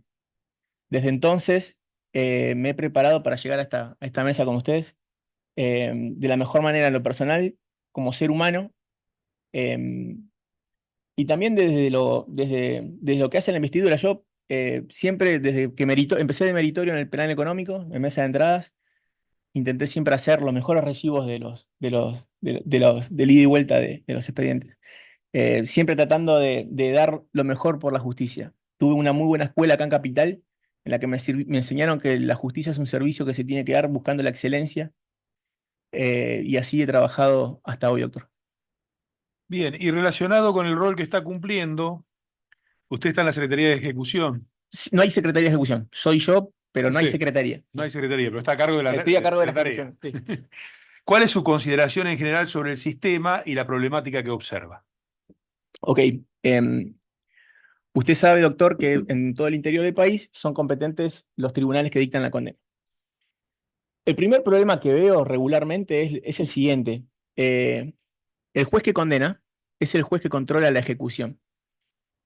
Desde entonces me he preparado para llegar a esta mesa con ustedes de la mejor manera en lo personal, como ser humano, eh, y también desde lo que hace la investidura. Yo siempre, desde que empecé de meritorio en el penal económico, en mesa de entradas, intenté siempre hacer los mejores recibos del ida y vuelta de los expedientes. Siempre tratando de dar lo mejor por la justicia. Tuve una muy buena escuela acá en Capital, en la que me enseñaron que la justicia es un servicio que se tiene que dar buscando la excelencia, y así he trabajado hasta hoy, doctor. Bien, y relacionado con el rol que está cumpliendo, usted está en la Secretaría de Ejecución. No hay secretaría de ejecución, soy yo, pero no hay Usted, secretaría. no hay secretaría, pero está a cargo de Estoy a cargo de la tarea. ejecución. Sí. ¿Cuál es su consideración en general sobre el sistema y la problemática que observa? Ok. Usted sabe, doctor, que en todo el interior del país son competentes los tribunales que dictan la condena. El primer problema que veo regularmente es el siguiente. El juez que condena es el juez que controla la ejecución.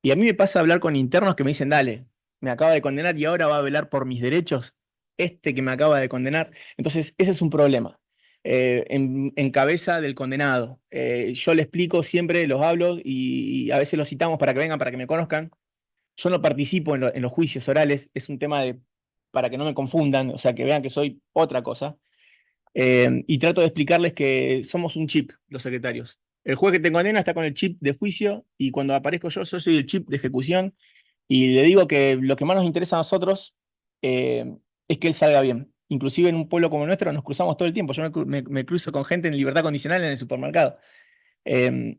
Y a mí me pasa a hablar con internos que me dicen, dale, me acaba de condenar y ahora va a velar por mis derechos, este que me acaba de condenar. Entonces, ese es un problema. En cabeza del condenado. Yo le explico siempre, los hablo y a veces los citamos para que vengan, para que me conozcan. Yo no participo en los juicios orales, es un tema para que no me confundan, o sea, que vean que soy otra cosa. Y trato de explicarles que somos un chip, los secretarios. El juez que te condena está con el chip de juicio y cuando aparezco yo soy el chip de ejecución y le digo que lo que más nos interesa a nosotros es que él salga bien. Inclusive en un pueblo como el nuestro nos cruzamos todo el tiempo. Yo me cruzo con gente en libertad condicional en el supermercado. Eh,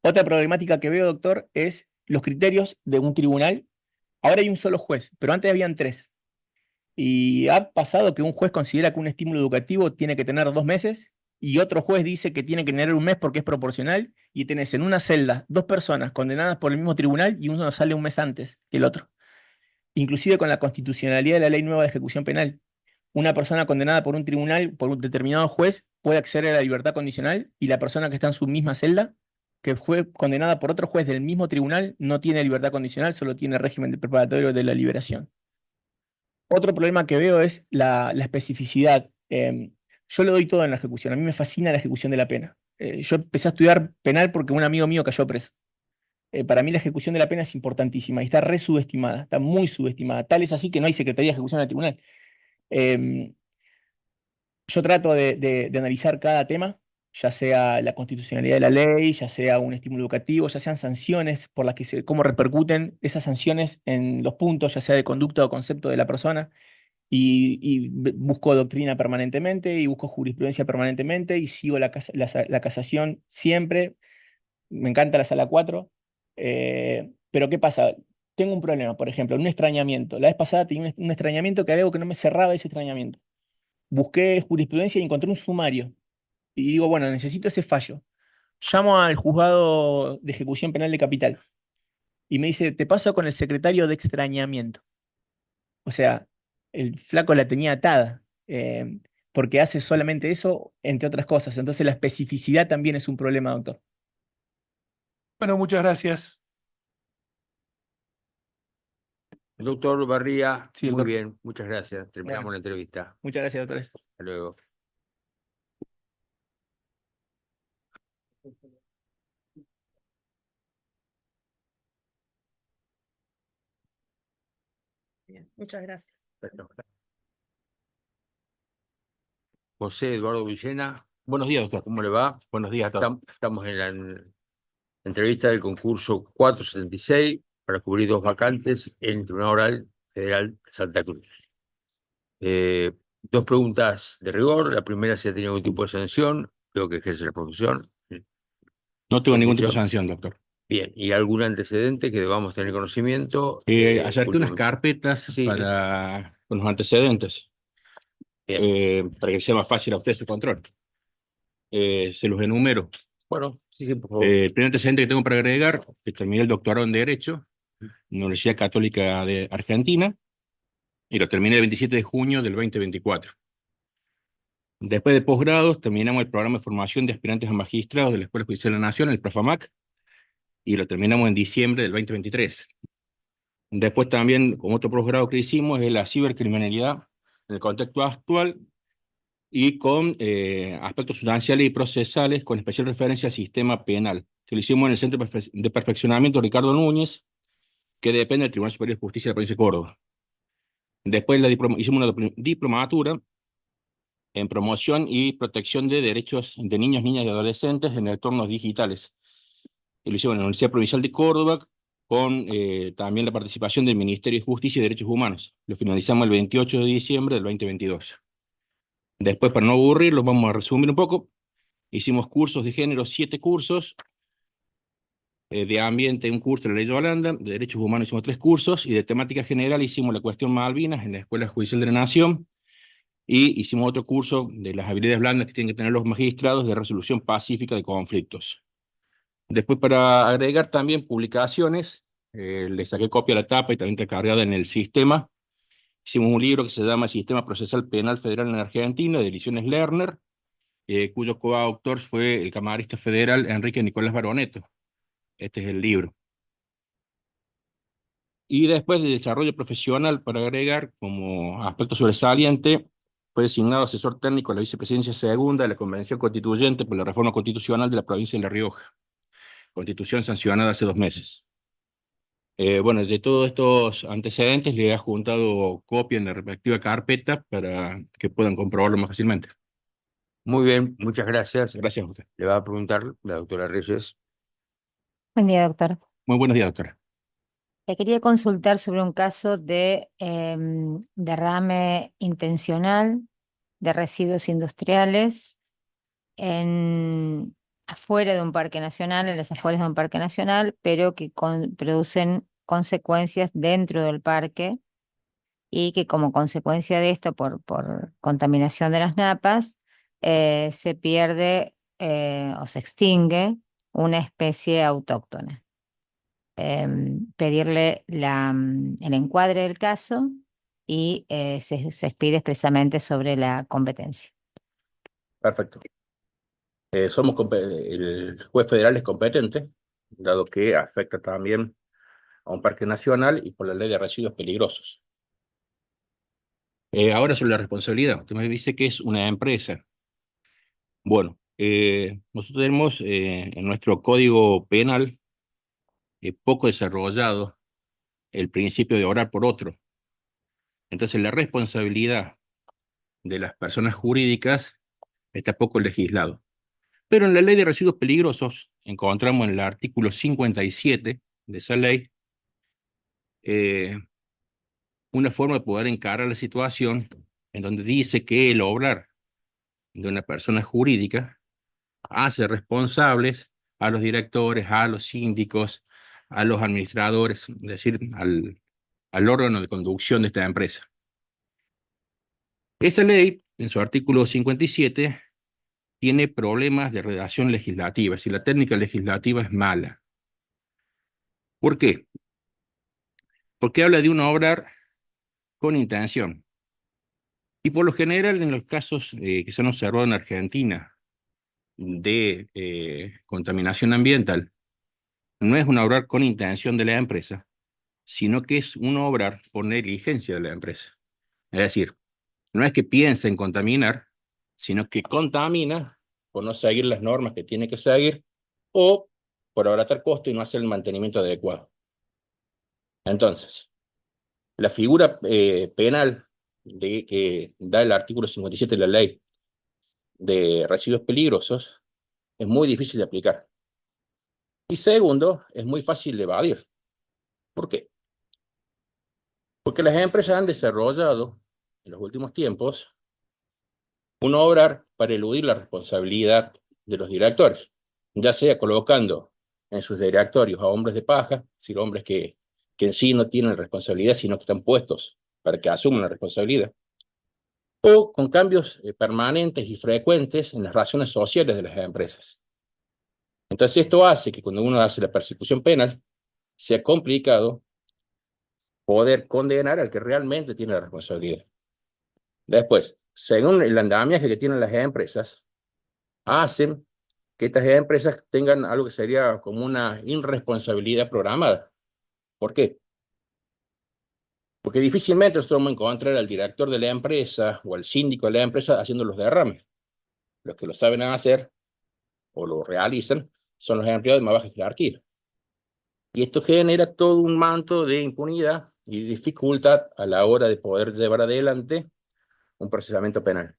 Otra problemática que veo, doctor, es los criterios de un tribunal. Ahora hay un solo juez, pero antes habían 3. Y ha pasado que un juez considera que un estímulo educativo tiene que tener 2 meses y otro juez dice que tiene que tener 1 mes porque es proporcional y tenés en una celda 2 personas condenadas por el mismo tribunal y uno sale 1 mes antes que el otro. Inclusive con la constitucionalidad de la ley nueva de ejecución penal. Una persona condenada por un tribunal, por un determinado juez, puede acceder a la libertad condicional y la persona que está en su misma celda, que fue condenada por otro juez del mismo tribunal, no tiene libertad condicional, solo tiene régimen de preparatorio de la liberación. Otro problema que veo es la especificidad. Yo le doy todo en la ejecución. A mí me fascina la ejecución de la pena. Yo empecé a estudiar penal porque un amigo mío cayó preso. Para mí la ejecución de la pena es importantísima y está re subestimada, está muy subestimada. Tal es así que no hay secretaría de ejecución en el tribunal. Yo trato de analizar cada tema, ya sea la constitucionalidad de la ley, ya sea un estímulo educativo, ya sean sanciones por las que cómo repercuten esas sanciones en los puntos, ya sea de conducta o concepto de la persona. Y busco doctrina permanentemente y busco jurisprudencia permanentemente y sigo la casación siempre. Me encanta la sala 4. Pero ¿qué pasa? Tengo un problema, por ejemplo, un extrañamiento. La vez pasada tenía un extrañamiento que había algo que no me cerraba ese extrañamiento. Busqué jurisprudencia y encontré un sumario. Y digo, bueno, necesito ese fallo. Llamo al juzgado de ejecución penal de Capital y me dice, te paso con el secretario de extrañamiento. O sea, el flaco la tenía atada, porque hace solamente eso, entre otras cosas. Entonces la especificidad también es un problema, doctor. Bueno, muchas gracias. Doctor Barría, Sí, muy doctor. bien, muchas gracias. Terminamos Bueno, la entrevista. muchas gracias, doctores. Hasta luego. Bien, muchas gracias. José Eduardo Villena, Buenos días, doctor. ¿cómo le va? Buenos días a todos. Estamos en la entrevista del concurso 476 para cubrir 2 vacantes en el Tribunal Oral Federal de Santa Cruz. 2 preguntas de rigor. La primera, si ha tenido algún tipo de sanción, creo que ejerce la profesión. No tengo ningún tipo de Conclusión. sanción, doctor. Bien, ¿y algún antecedente que debamos tener conocimiento? Acerqué unas Último. carpetas Sí. con los antecedentes, Bien. para que sea más fácil a usted su control. Se los enumero. Bueno, sí, por favor. El primer antecedente que tengo para agregar, que terminé el doctorado en Derecho en la Universidad Católica de Argentina y lo terminé el 27 de junio del 2024. Después de posgrados, terminamos el programa de formación de aspirantes a magistrados de la Escuela Judicial de la Nación, el PRAFAMAC, y lo terminamos en diciembre del 2023. Después también, con otro posgrado que hicimos, es la cibercriminalidad en el contexto actual y con aspectos sustanciales y procesales, con especial referencia al sistema penal, que lo hicimos en el Centro de Perfeccionamiento Ricardo Núñez, que depende del Tribunal Superior de Justicia de la provincia de Córdoba. Después hicimos una diplomatura en promoción y protección de derechos de niños, niñas y adolescentes en entornos digitales. Y lo hicimos en la Universidad Provincial de Córdoba, con también la participación del Ministerio de Justicia y Derechos Humanos. Lo finalizamos el 28 de diciembre del 2022. Después, para no aburrirlos, vamos a resumir un poco. Hicimos cursos de género, 7 cursos, de ambiente, un curso de la Ley de Holanda, de Derechos Humanos hicimos 3 cursos, y de temática general hicimos la cuestión Malvinas en la Escuela Judicial de la Nación, y hicimos otro curso de las habilidades blandas que tienen que tener los magistrados de resolución pacífica de conflictos. Después, para agregar también publicaciones, le saqué copia a la tapa y también está cargada en el sistema. Hicimos un libro que se llama Sistema Procesal Penal Federal en Argentina, de Ediciones Lerner, cuyo coautor fue el camarista federal Enrique Nicolás Baroneto. Este es el libro. Y después de desarrollo profesional, para agregar como aspecto sobresaliente, fue designado asesor técnico de la Vicepresidencia Segunda de la Convención Constituyente por la Reforma Constitucional de la provincia de La Rioja, constitución sancionada hace 2 meses. Bueno, de todos estos antecedentes le he juntado copia en la respectiva carpeta para que puedan comprobarlo más fácilmente. Muy bien, muchas gracias. Gracias a usted. Le va a preguntar la doctora Reyes. Buen día, doctor. Muy buenos días, doctora. Le quería consultar sobre un caso de derrame intencional de residuos industriales afuera de un parque nacional, en las afueras de un parque nacional, pero que producen consecuencias dentro del parque y que como consecuencia de esto, por contaminación de las napas, se pierde o se extingue una especie autóctona. Pedirle el encuadre del caso y se expide expresamente sobre la competencia. Perfecto. El juez federal es competente, dado que afecta también a un parque nacional y por la ley de residuos peligrosos. Ahora sobre la responsabilidad. Usted me dice que es una empresa. Bueno, nosotros tenemos en nuestro código penal poco desarrollado el principio de obrar por otro. Entonces, la responsabilidad de las personas jurídicas está poco legislado. Pero en la ley de residuos peligrosos encontramos en el artículo 57 de esa ley una forma de poder encarar la situación en donde dice que el obrar de una persona jurídica hace responsables a los directores, a los síndicos, a los administradores, es decir, al órgano de conducción de esta empresa. Esa ley, en su artículo 57, tiene problemas de redacción legislativa, si la técnica legislativa es mala. ¿Por qué? Porque habla de un obrar con intención. Y por lo general, en los casos que se han observado en Argentina de contaminación ambiental, no es un obrar con intención de la empresa, sino que es un obrar por negligencia de la empresa. Es decir, no es que piensa en contaminar, sino que contamina por no seguir las normas que tiene que seguir o por abaratar costo y no hacer el mantenimiento adecuado. Entonces, la figura penal que da el artículo 57 de la ley de residuos peligrosos es muy difícil de aplicar. Y segundo, es muy fácil de evadir. ¿Por qué? Porque las empresas han desarrollado en los últimos tiempos un obrar para eludir la responsabilidad de los directores, ya sea colocando en sus directorios a hombres de paja, es decir, hombres que en sí no tienen responsabilidad, sino que están puestos para que asuman la responsabilidad, o con cambios permanentes y frecuentes en las razones sociales de las empresas. Entonces esto hace que cuando uno hace la persecución penal, sea complicado poder condenar al que realmente tiene la responsabilidad. Después, según el andamiaje que tienen las empresas, hacen que estas empresas tengan algo que sería como una irresponsabilidad programada. ¿Por qué? Porque difícilmente nosotros vamos a encontrar al director de la empresa o al síndico de la empresa haciendo los derrames. Los que lo saben hacer o lo realizan son los empleados de más baja jerarquía. Y esto genera todo un manto de impunidad y dificultad a la hora de poder llevar adelante un procesamiento penal.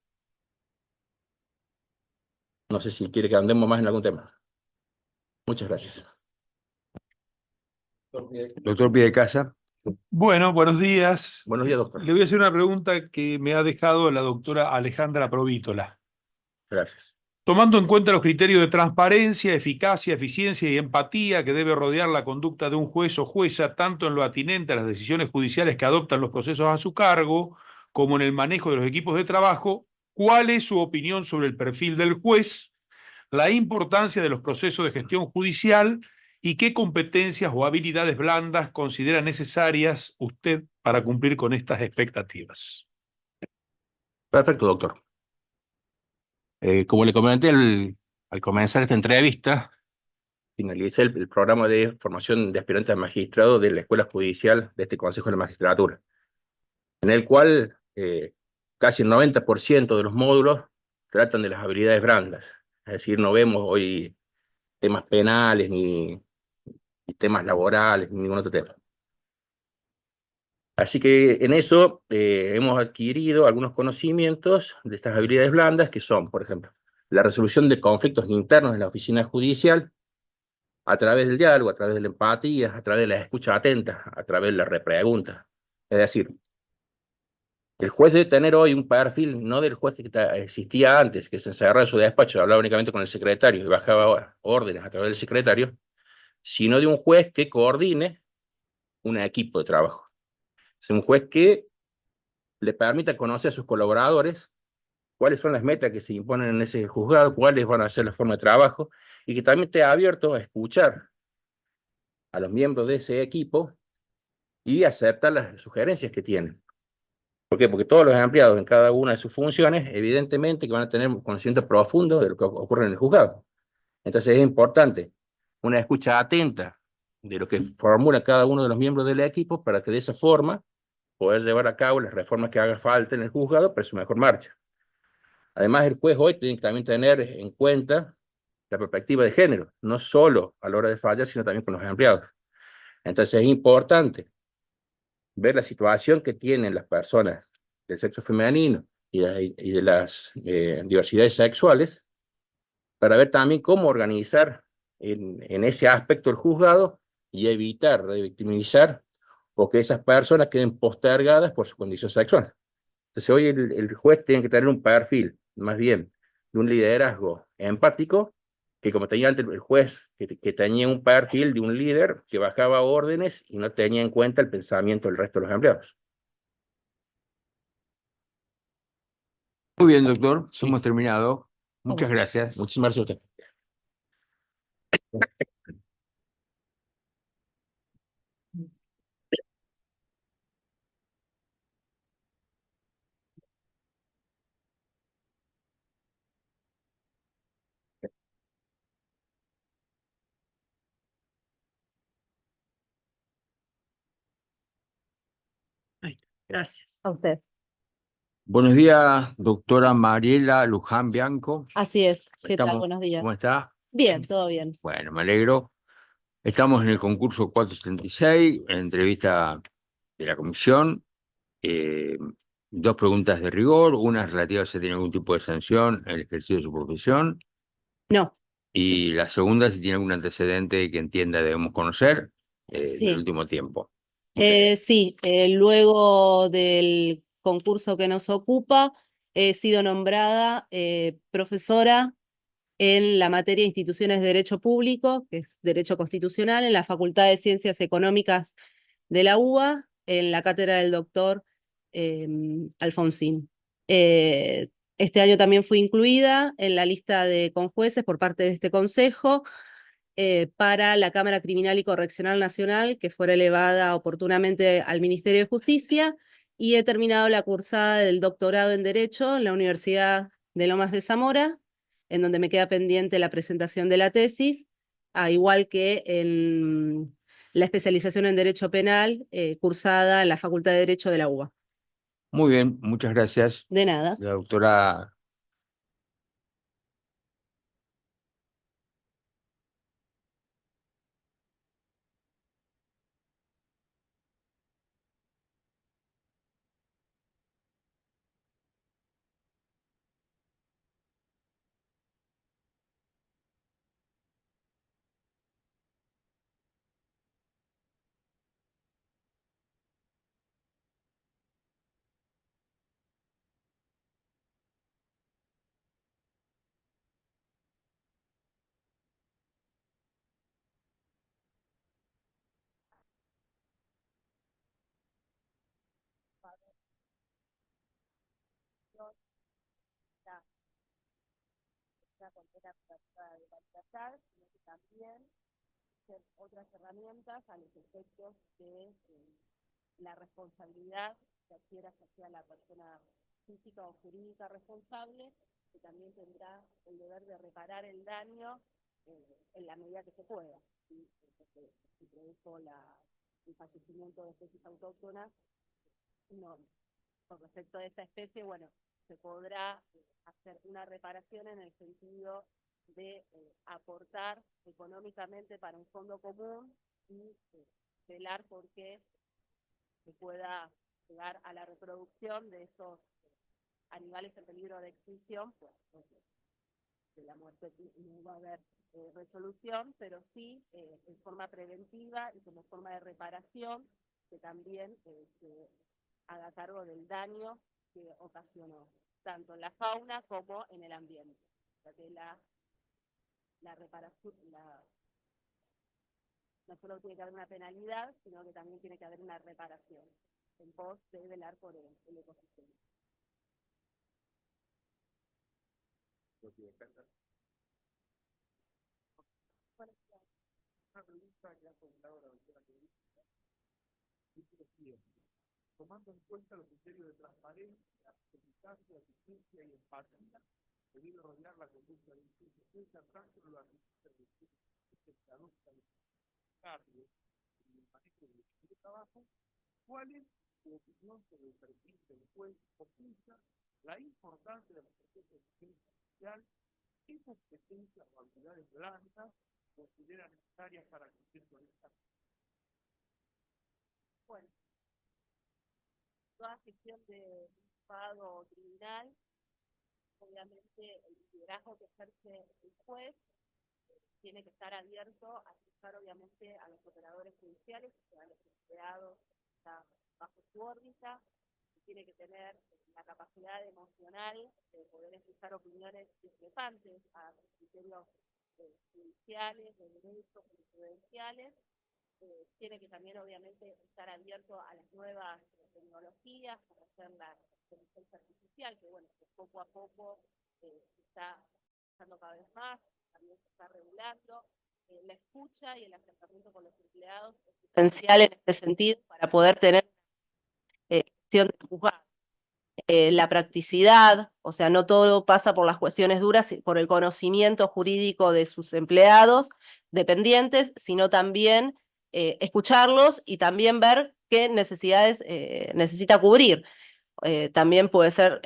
No sé si quiere que andemos más en algún tema. Muchas gracias. Doctor Piedecasa. Bueno, buenos días. Buenos días, doctor. Le voy a hacer una pregunta que me ha dejado la doctora Alejandra Provítola. Gracias. Tomando en cuenta los criterios de transparencia, eficacia, eficiencia y empatía que debe rodear la conducta de un juez o jueza, tanto en lo atinente a las decisiones judiciales que adoptan los procesos a su cargo, como en el manejo de los equipos de trabajo, ¿cuál es su opinión sobre el perfil del juez, la importancia de los procesos de gestión judicial y qué competencias o habilidades blandas considera necesarias usted para cumplir con estas expectativas? Perfecto, doctor. Como le comenté al comenzar esta entrevista, finalicé el programa de formación de aspirantes a magistrado de la Escuela Judicial de este Consejo de la Magistratura, en el cual casi el 90% de los módulos tratan de las habilidades blandas. Es decir, no vemos hoy temas penales ni temas laborales, ni ningún otro tema. Así que en eso hemos adquirido algunos conocimientos de estas habilidades blandas, que son, por ejemplo, la resolución de conflictos internos en la oficina judicial, a través del diálogo, a través de la empatía, a través de la escucha atenta, a través de la repregunta. Es decir, el juez debe tener hoy un perfil no del juez que existía antes, que se encerraba en su despacho, hablaba únicamente con el secretario y bajaba órdenes a través del secretario, sino de un juez que coordine un equipo de trabajo. Es un juez que le permita conocer a sus colaboradores cuáles son las metas que se imponen en ese juzgado, cuáles van a ser las formas de trabajo, y que también esté abierto a escuchar a los miembros de ese equipo y aceptar las sugerencias que tienen. ¿Por qué? Porque todos los empleados en cada una de sus funciones, evidentemente que van a tener un conocimiento profundo de lo que ocurre en el juzgado. Entonces es importante una escucha atenta de lo que formula cada uno de los miembros del equipo para que de esa forma poder llevar a cabo las reformas que haga falta en el juzgado para su mejor marcha. Además, el juez hoy tiene que también tener en cuenta la perspectiva de género, no solo a la hora de fallar, sino también con los empleados. Entonces es importante ver la situación que tienen las personas del sexo femenino y de las diversidades sexuales, para ver también cómo organizar en ese aspecto el juzgado y evitar revictimizar o que esas personas queden postergadas por su condición sexual. Entonces hoy el juez tiene que tener un perfil, más bien, de un liderazgo empático, que como tenía antes el juez, que tenía un perfil de un líder que bajaba órdenes y no tenía en cuenta el pensamiento del resto de los empleados. Muy bien, doctor. Hemos terminado. Muchas gracias. Muchísimas gracias a usted. Gracias. A usted. Buenos días, doctora Mariela Luján Bianco. Así es. ¿Qué tal? Estamos- Buenos días. ¿Cómo está? Bien, todo bien. Bueno, me alegro. Estamos en el concurso 476, en la entrevista de la comisión. Eh, Dos preguntas de rigor, una relativa a si tiene algún tipo de sanción en el ejercicio de su profesión, No, y la segunda si tiene algún antecedente que entienda debemos conocer Sí. del último tiempo. sí, luego del concurso que nos ocupa, he sido nombrada profesora en la materia de instituciones de derecho público, que es derecho constitucional, en la Facultad de Ciencias Económicas de la UBA, en la cátedra del doctor Alfonsín. Este año también fui incluida en la lista de conjueces por parte de este consejo para la Cámara Criminal y Correccional Nacional, que fuera elevada oportunamente al Ministerio de Justicia, y he terminado la cursada del doctorado en Derecho en la Universidad de Lomas de Zamora, en donde me queda pendiente la presentación de la tesis, a igual que en la especialización en Derecho Penal, cursada en la Facultad de Derecho de la UBA. Muy bien, muchas gracias. De nada. La doctora también otras herramientas a los efectos de la responsabilidad que adquiera hacia la persona física o jurídica responsable, que también tendrá el deber de reparar el daño en la medida que se pueda. ¿Sí? Porque si produjo el fallecimiento de especies autóctonas, no, con respecto a esta especie, bueno, se podrá hacer una reparación en el sentido de aportar económicamente para un fondo común y velar por que se pueda llegar a la reproducción de esos animales en peligro de extinción, pues de la muerte no va a haber resolución, pero sí en forma preventiva y como forma de reparación, que también se haga cargo del daño que ocasionó, tanto en la fauna como en el ambiente. O sea que la reparación, no solo tiene que haber una penalidad, sino que también tiene que haber una reparación en pos de velar por el ecosistema. Una pregunta que ha formulado la doctora Cristina, dice lo siguiente: tomando en cuenta los criterios de transparencia, eficacia, eficiencia y empatía, debido a rodear la conducta de instituciones, tanto en los artículos que se adoptan en el manejo del trabajo, ¿cuál es su opinión sobre el perfil del juez o jueza, la importancia de los procesos de defensa social, qué competencias o habilidades blandas considera necesarias para cumplir con esta? Bueno, toda gestión de juzgado criminal, obviamente el liderazgo que ejerce el juez tiene que estar abierto a escuchar obviamente a los operadores judiciales, a los empleados que están bajo su órbita, tiene que tener la capacidad emocional de poder escuchar opiniones discrepantes a los criterios judiciales, de derechos, jurisprudenciales. Tiene que también obviamente estar abierto a las nuevas tecnologías, para hacer la inteligencia artificial, que bueno, que poco a poco se está usando cada vez más, también se está regulando. La escucha y el acercamiento con los empleados es esencial en este sentido para poder tener gestión de juzgado. La practicidad, o sea, no todo pasa por las cuestiones duras, por el conocimiento jurídico de sus empleados dependientes, sino también escucharlos y también ver qué necesidades necesita cubrir. También puede ser,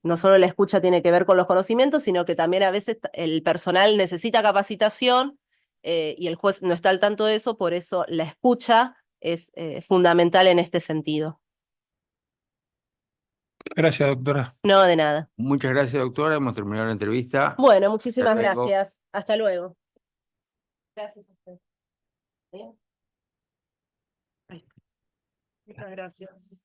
no solo la escucha tiene que ver con los conocimientos, sino que también a veces el personal necesita capacitación y el juez no está al tanto de eso, por eso la escucha es fundamental en este sentido. Gracias, doctora. No, de nada. Muchas gracias, doctora. Hemos terminado la entrevista. Bueno, muchísimas Hasta luego. gracias. Hasta luego. Gracias a usted. ¿Bien? Muchas gracias.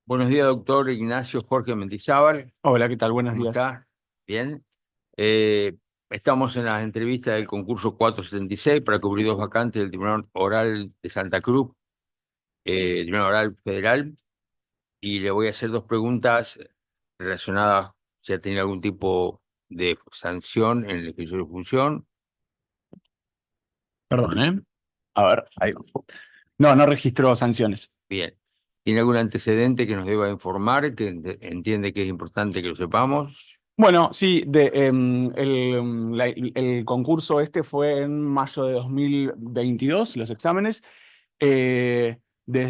Buenos días, doctor Ignacio Jorge Mendizábal. Hola, ¿qué tal? Buenos ¿Cómo días. está? Bien. Estamos en la entrevista del concurso 476 para cubrir 2 vacantes del Tribunal Oral de Santa Cruz, Tribunal Oral Federal, y le voy a hacer 2 preguntas relacionadas si ha tenido algún tipo de sanción en el ejercicio de función Perdón, ¿eh? A ver, ahí va. No, no registró sanciones. Bien. ¿Tiene algún antecedente que nos deba informar, que entiende que es importante que lo sepamos? Bueno, sí, el concurso este fue en mayo de 2022, los exámenes. Desde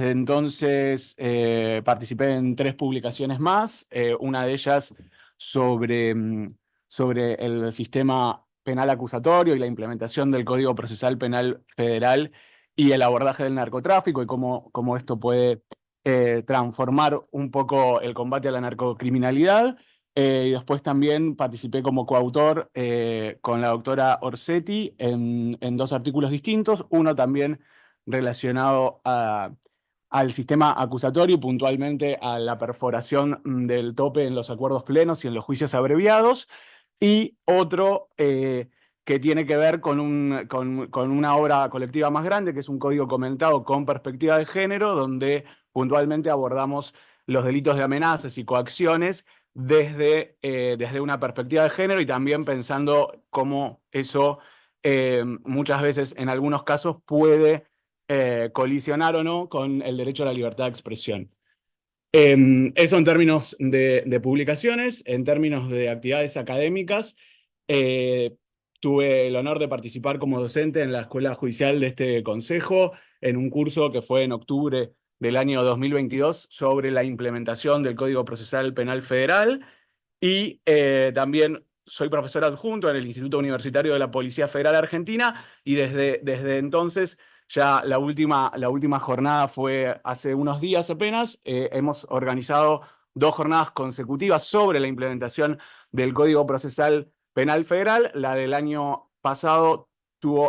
entonces participé en 3 publicaciones más, una de ellas sobre el sistema penal acusatorio y la implementación del Código Procesal Penal Federal y el abordaje del narcotráfico y cómo esto puede transformar un poco el combate a la narcocriminalidad. Y después también participé como coautor con la doctora Orsetti en 2 artículos distintos, uno también relacionado al sistema acusatorio y puntualmente a la perforación del tope en los acuerdos plenos y en los juicios abreviados, y otro que tiene que ver con una obra colectiva más grande, que es un código comentado con perspectiva de género, donde puntualmente abordamos los delitos de amenazas y coacciones desde una perspectiva de género y también pensando cómo eso muchas veces, en algunos casos, puede colisionar o no con el derecho a la libertad de expresión. Eso en términos de publicaciones. En términos de actividades académicas, tuve el honor de participar como docente en la Escuela Judicial de este consejo, en un curso que fue en octubre del año 2022 sobre la implementación del Código Procesal Penal Federal, y también soy profesor adjunto en el Instituto Universitario de la Policía Federal Argentina, y desde entonces ya la última jornada fue hace unos días apenas. Hemos organizado 2 jornadas consecutivas sobre la implementación del Código Procesal Penal Federal. La del año pasado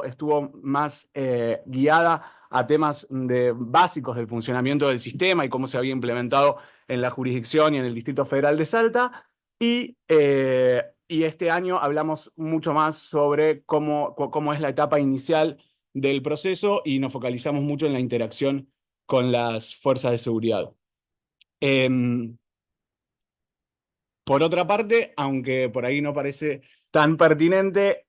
estuvo más guiada a temas básicos del funcionamiento del sistema y cómo se había implementado en la jurisdicción y en el Distrito Federal de Salta. Y este año hablamos mucho más sobre cómo es la etapa inicial del proceso y nos focalizamos mucho en la interacción con las fuerzas de seguridad. Por otra parte, aunque por ahí no parece tan pertinente,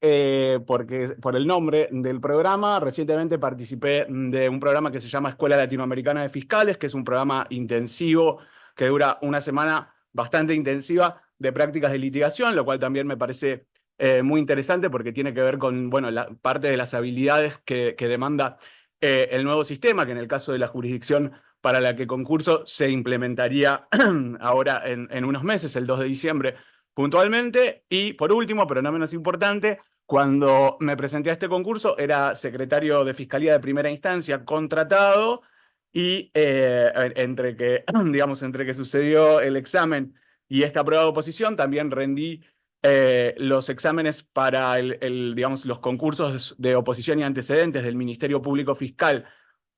porque por el nombre del programa, recientemente participé de un programa que se llama Escuela Latinoamericana de Fiscales, que es un programa intensivo que dura una semana bastante intensiva de prácticas de litigación, lo cual también me parece muy interesante porque tiene que ver con, bueno, parte de las habilidades que demanda el nuevo sistema, que en el caso de la jurisdicción para la que concurso se implementaría ahora en unos meses, el 2 de diciembre puntualmente. Y por último, pero no menos importante, cuando me presenté a este concurso era secretario de Fiscalía de Primera Instancia contratado, y entre que sucedió el examen y esta prueba de oposición, también rendí los exámenes para los concursos de oposición y antecedentes del Ministerio Público Fiscal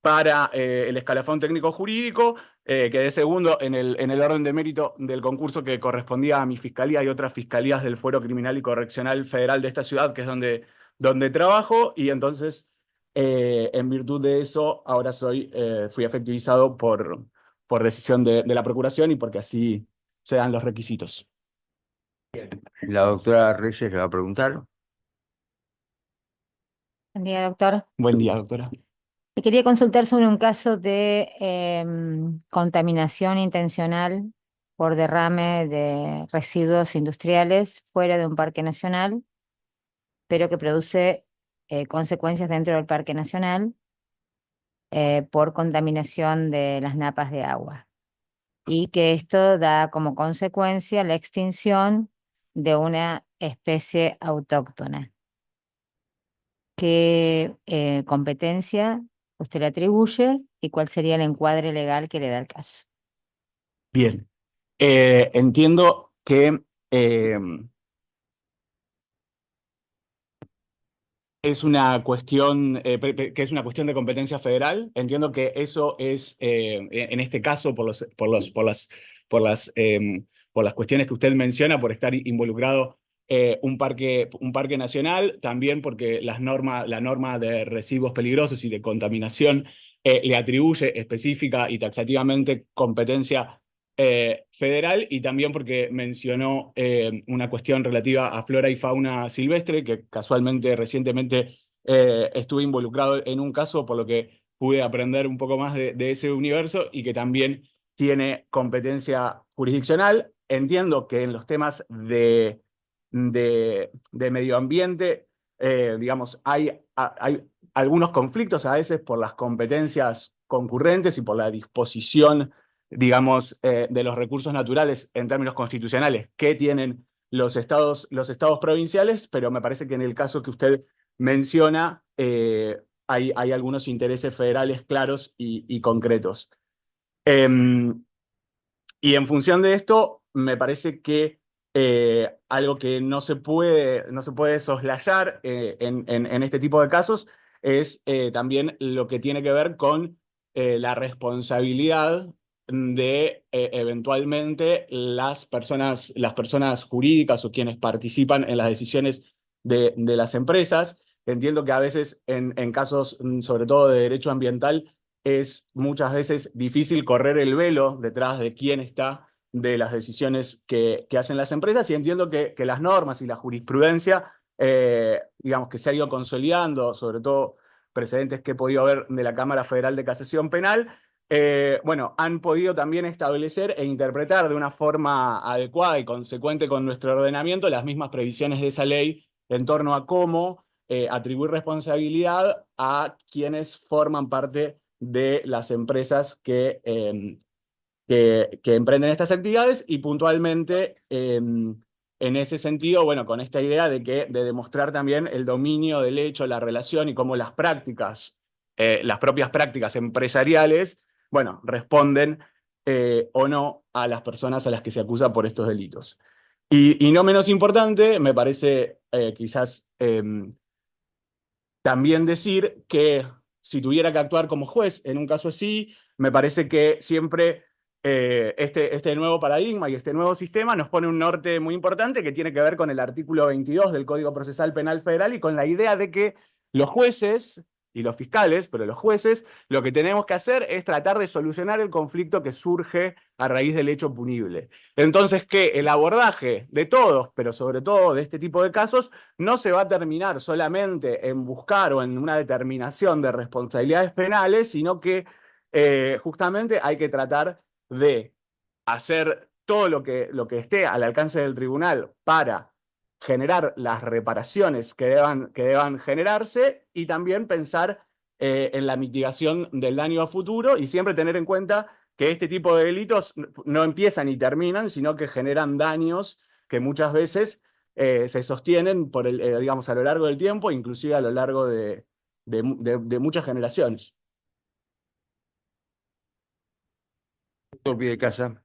para el escalafón técnico jurídico. Quedé segundo en el orden de mérito del concurso que correspondía a mi fiscalía y otras fiscalías del Fuero Criminal y Correccional Federal de esta ciudad, que es donde trabajo, y entonces, en virtud de eso, ahora fui efectivizado por decisión de la Procuración y porque así se dan los requisitos. La doctora Reyes le va a preguntar. Buen día, doctor. Buen día, doctora. Le quería consultar sobre un caso de contaminación intencional por derrame de residuos industriales fuera de un parque nacional, pero que produce consecuencias dentro del parque nacional por contaminación de las napas de agua. Y que esto da como consecuencia la extinción de una especie autóctona. ¿Qué competencia usted le atribuye y cuál sería el encuadre legal que le da el caso? Bien. Entiendo que es una cuestión, que es una cuestión de competencia federal. Entiendo que eso es, en este caso, por las cuestiones que usted menciona, por estar involucrado un parque nacional, también porque la norma de residuos peligrosos y de contaminación le atribuye específica y taxativamente competencia federal, y también porque mencionó una cuestión relativa a flora y fauna silvestre, que casualmente recientemente estuve involucrado en un caso, por lo que pude aprender un poco más de ese universo y que también tiene competencia jurisdiccional. Entiendo que en los temas de medio ambiente, digamos, hay algunos conflictos a veces por las competencias concurrentes y por la disposición, digamos, de los recursos naturales en términos constitucionales que tienen los estados provinciales, pero me parece que en el caso que usted menciona, hay algunos intereses federales claros y concretos. Y en función de esto, me parece que algo que no se puede soslayar en este tipo de casos es también lo que tiene que ver con la responsabilidad de eventualmente las personas jurídicas o quienes participan en las decisiones de las empresas. Entiendo que a veces en casos, sobre todo de derecho ambiental, es muchas veces difícil correr el velo detrás de quién está de las decisiones que hacen las empresas, y entiendo que las normas y la jurisprudencia, digamos, que se ha ido consolidando, sobre todo precedentes que he podido ver de la Cámara Federal de Casación Penal, bueno, han podido también establecer e interpretar de una forma adecuada y consecuente con nuestro ordenamiento las mismas previsiones de esa ley en torno a cómo atribuir responsabilidad a quienes forman parte de las empresas que emprenden estas actividades, y puntualmente en ese sentido, bueno, con esta idea de demostrar también el dominio del hecho, la relación y cómo las prácticas, las propias prácticas empresariales, bueno, responden o no a las personas a las que se acusa por estos delitos. Y no menos importante, me parece quizás también decir que si tuviera que actuar como juez en un caso así, me parece que siempre este nuevo paradigma y este nuevo sistema nos pone un norte muy importante que tiene que ver con el artículo 22 del Código Procesal Penal Federal y con la idea de que los jueces y los fiscales, pero los jueces, lo que tenemos que hacer es tratar de solucionar el conflicto que surge a raíz del hecho punible. Entonces, que el abordaje de todos, pero sobre todo de este tipo de casos, no se va a terminar solamente en buscar o en una determinación de responsabilidades penales, sino que justamente hay que tratar de hacer todo lo que esté al alcance del tribunal para generar las reparaciones que deban generarse, y también pensar en la mitigación del daño a futuro, y siempre tener en cuenta que este tipo de delitos no empiezan y terminan, sino que generan daños que muchas veces se sostienen digamos, a lo largo del tiempo, inclusive a lo largo de muchas generaciones. Doctor Piedecasa.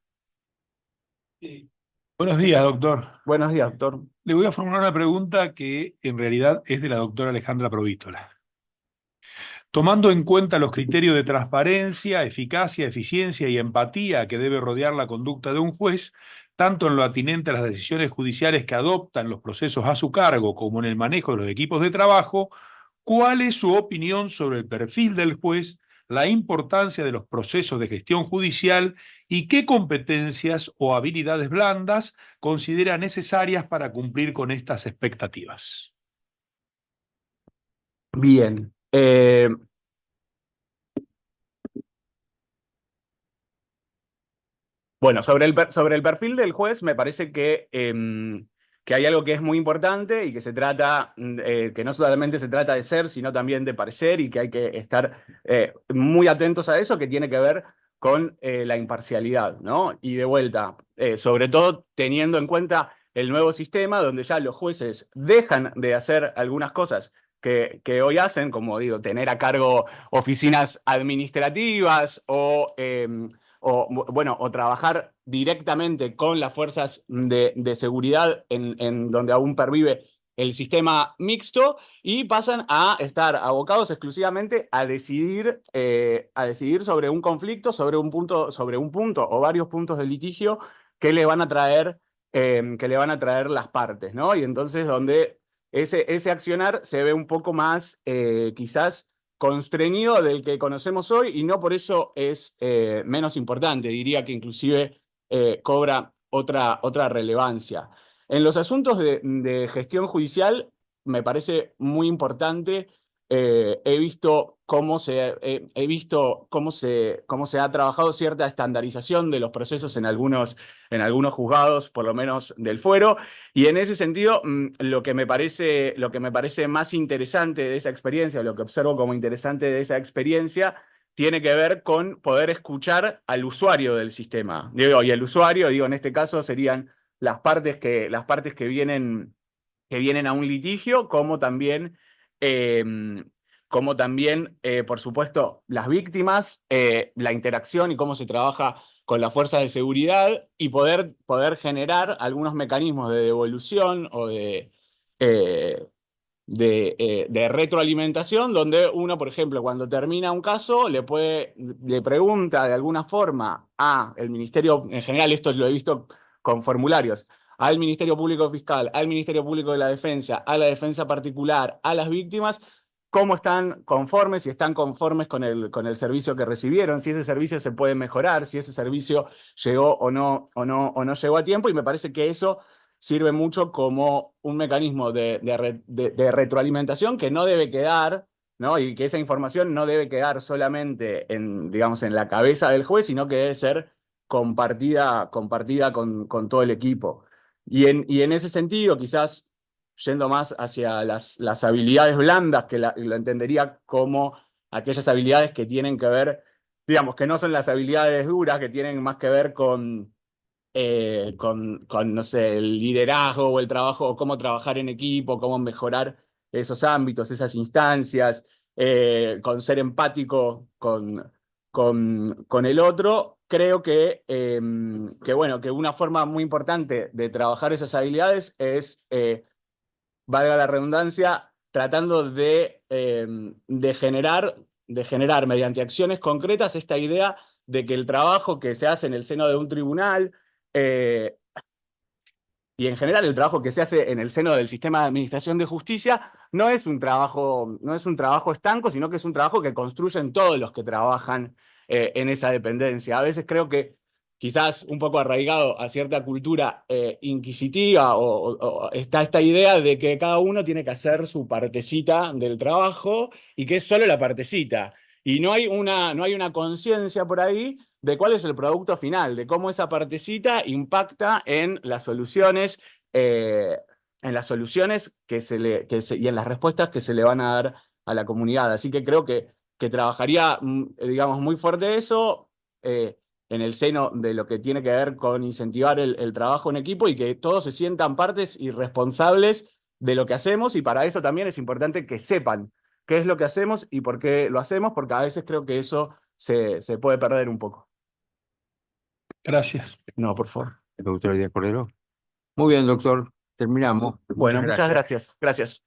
Buenos días, doctor. Buenos días, doctor. Le voy a formular una pregunta que en realidad es de la doctora Alejandra Provítola. Tomando en cuenta los criterios de transparencia, eficacia, eficiencia y empatía que debe rodear la conducta de un juez, tanto en lo atinente a las decisiones judiciales que adoptan los procesos a su cargo como en el manejo de los equipos de trabajo, ¿cuál es su opinión sobre el perfil del juez, la importancia de los procesos de gestión judicial y qué competencias o habilidades blandas considera necesarias para cumplir con estas expectativas? Bien. Bueno, sobre el perfil del juez, me parece que hay algo que es muy importante y que que no solamente se trata de ser, sino también de parecer, y que hay que estar muy atentos a eso, que tiene que ver con la imparcialidad, ¿no? Y de vuelta, sobre todo teniendo en cuenta el nuevo sistema, donde ya los jueces dejan de hacer algunas cosas que hoy hacen, como digo, tener a cargo oficinas administrativas o trabajar directamente con las fuerzas de seguridad en donde aún pervive el sistema mixto, y pasan a estar abocados exclusivamente a decidir sobre un conflicto, sobre un punto o varios puntos de litigio que le van a traer las partes, ¿no? Y entonces donde ese accionar se ve un poco más quizás constreñido del que conocemos hoy, y no por eso es menos importante, diría que inclusive cobra otra relevancia. En los asuntos de gestión judicial, me parece muy importante he visto cómo se ha trabajado cierta estandarización de los procesos en algunos juzgados, por lo menos del fuero, y en ese sentido, lo que me parece más interesante de esa experiencia, lo que observo como interesante de esa experiencia, tiene que ver con poder escuchar al usuario del sistema. Digo, y el usuario, digo, en este caso serían las partes que vienen a un litigio, como también, por supuesto, las víctimas, la interacción y cómo se trabaja con las fuerzas de seguridad y poder generar algunos mecanismos de devolución o de retroalimentación, donde uno, por ejemplo, cuando termina un caso, le pregunta de alguna forma el Ministerio, en general esto lo he visto con formularios, al Ministerio Público Fiscal, al Ministerio Público de la Defensa, a la defensa particular, a las víctimas, cómo están conformes, si están conformes con el servicio que recibieron, si ese servicio se puede mejorar, si ese servicio llegó o no llegó a tiempo, y me parece que eso sirve mucho como un mecanismo de retroalimentación que no debe quedar, ¿no? Y que esa información no debe quedar solamente digamos, en la cabeza del juez, sino que debe ser compartida con todo el equipo. Y en ese sentido, quizás yendo más hacia las habilidades blandas, que lo entendería como aquellas habilidades que tienen que ver, digamos, que no son las habilidades duras, que tienen más que ver con, no sé, el liderazgo o el trabajo, o cómo trabajar en equipo, cómo mejorar esos ámbitos, esas instancias, con ser empático con el otro. Creo bueno, que una forma muy importante de trabajar esas habilidades es, valga la redundancia, tratando de generar mediante acciones concretas esta idea de que el trabajo que se hace en el seno de un tribunal, y en general el trabajo que se hace en el seno del sistema de administración de justicia, no es un trabajo estanco, sino que es un trabajo que construyen todos los que trabajan en esa dependencia. A veces creo que quizás un poco arraigado a cierta cultura inquisitiva, o está esta idea de que cada uno tiene que hacer su partecita del trabajo y que es solo la partecita. Y no hay una conciencia por ahí de cuál es el producto final, de cómo esa partecita impacta en las soluciones, y en las respuestas que se le van a dar a la comunidad. Así que creo que trabajaría, digamos, muy fuerte eso, en el seno de lo que tiene que ver con incentivar el trabajo en equipo y que todos se sientan partes y responsables de lo que hacemos, y para eso también es importante que sepan qué es lo que hacemos y por qué lo hacemos, porque a veces creo que eso se puede perder un poco. Gracias. No, por favor. Doctor Díaz Cordero. Muy bien, doctor. Terminamos. Bueno, muchas gracias. Gracias.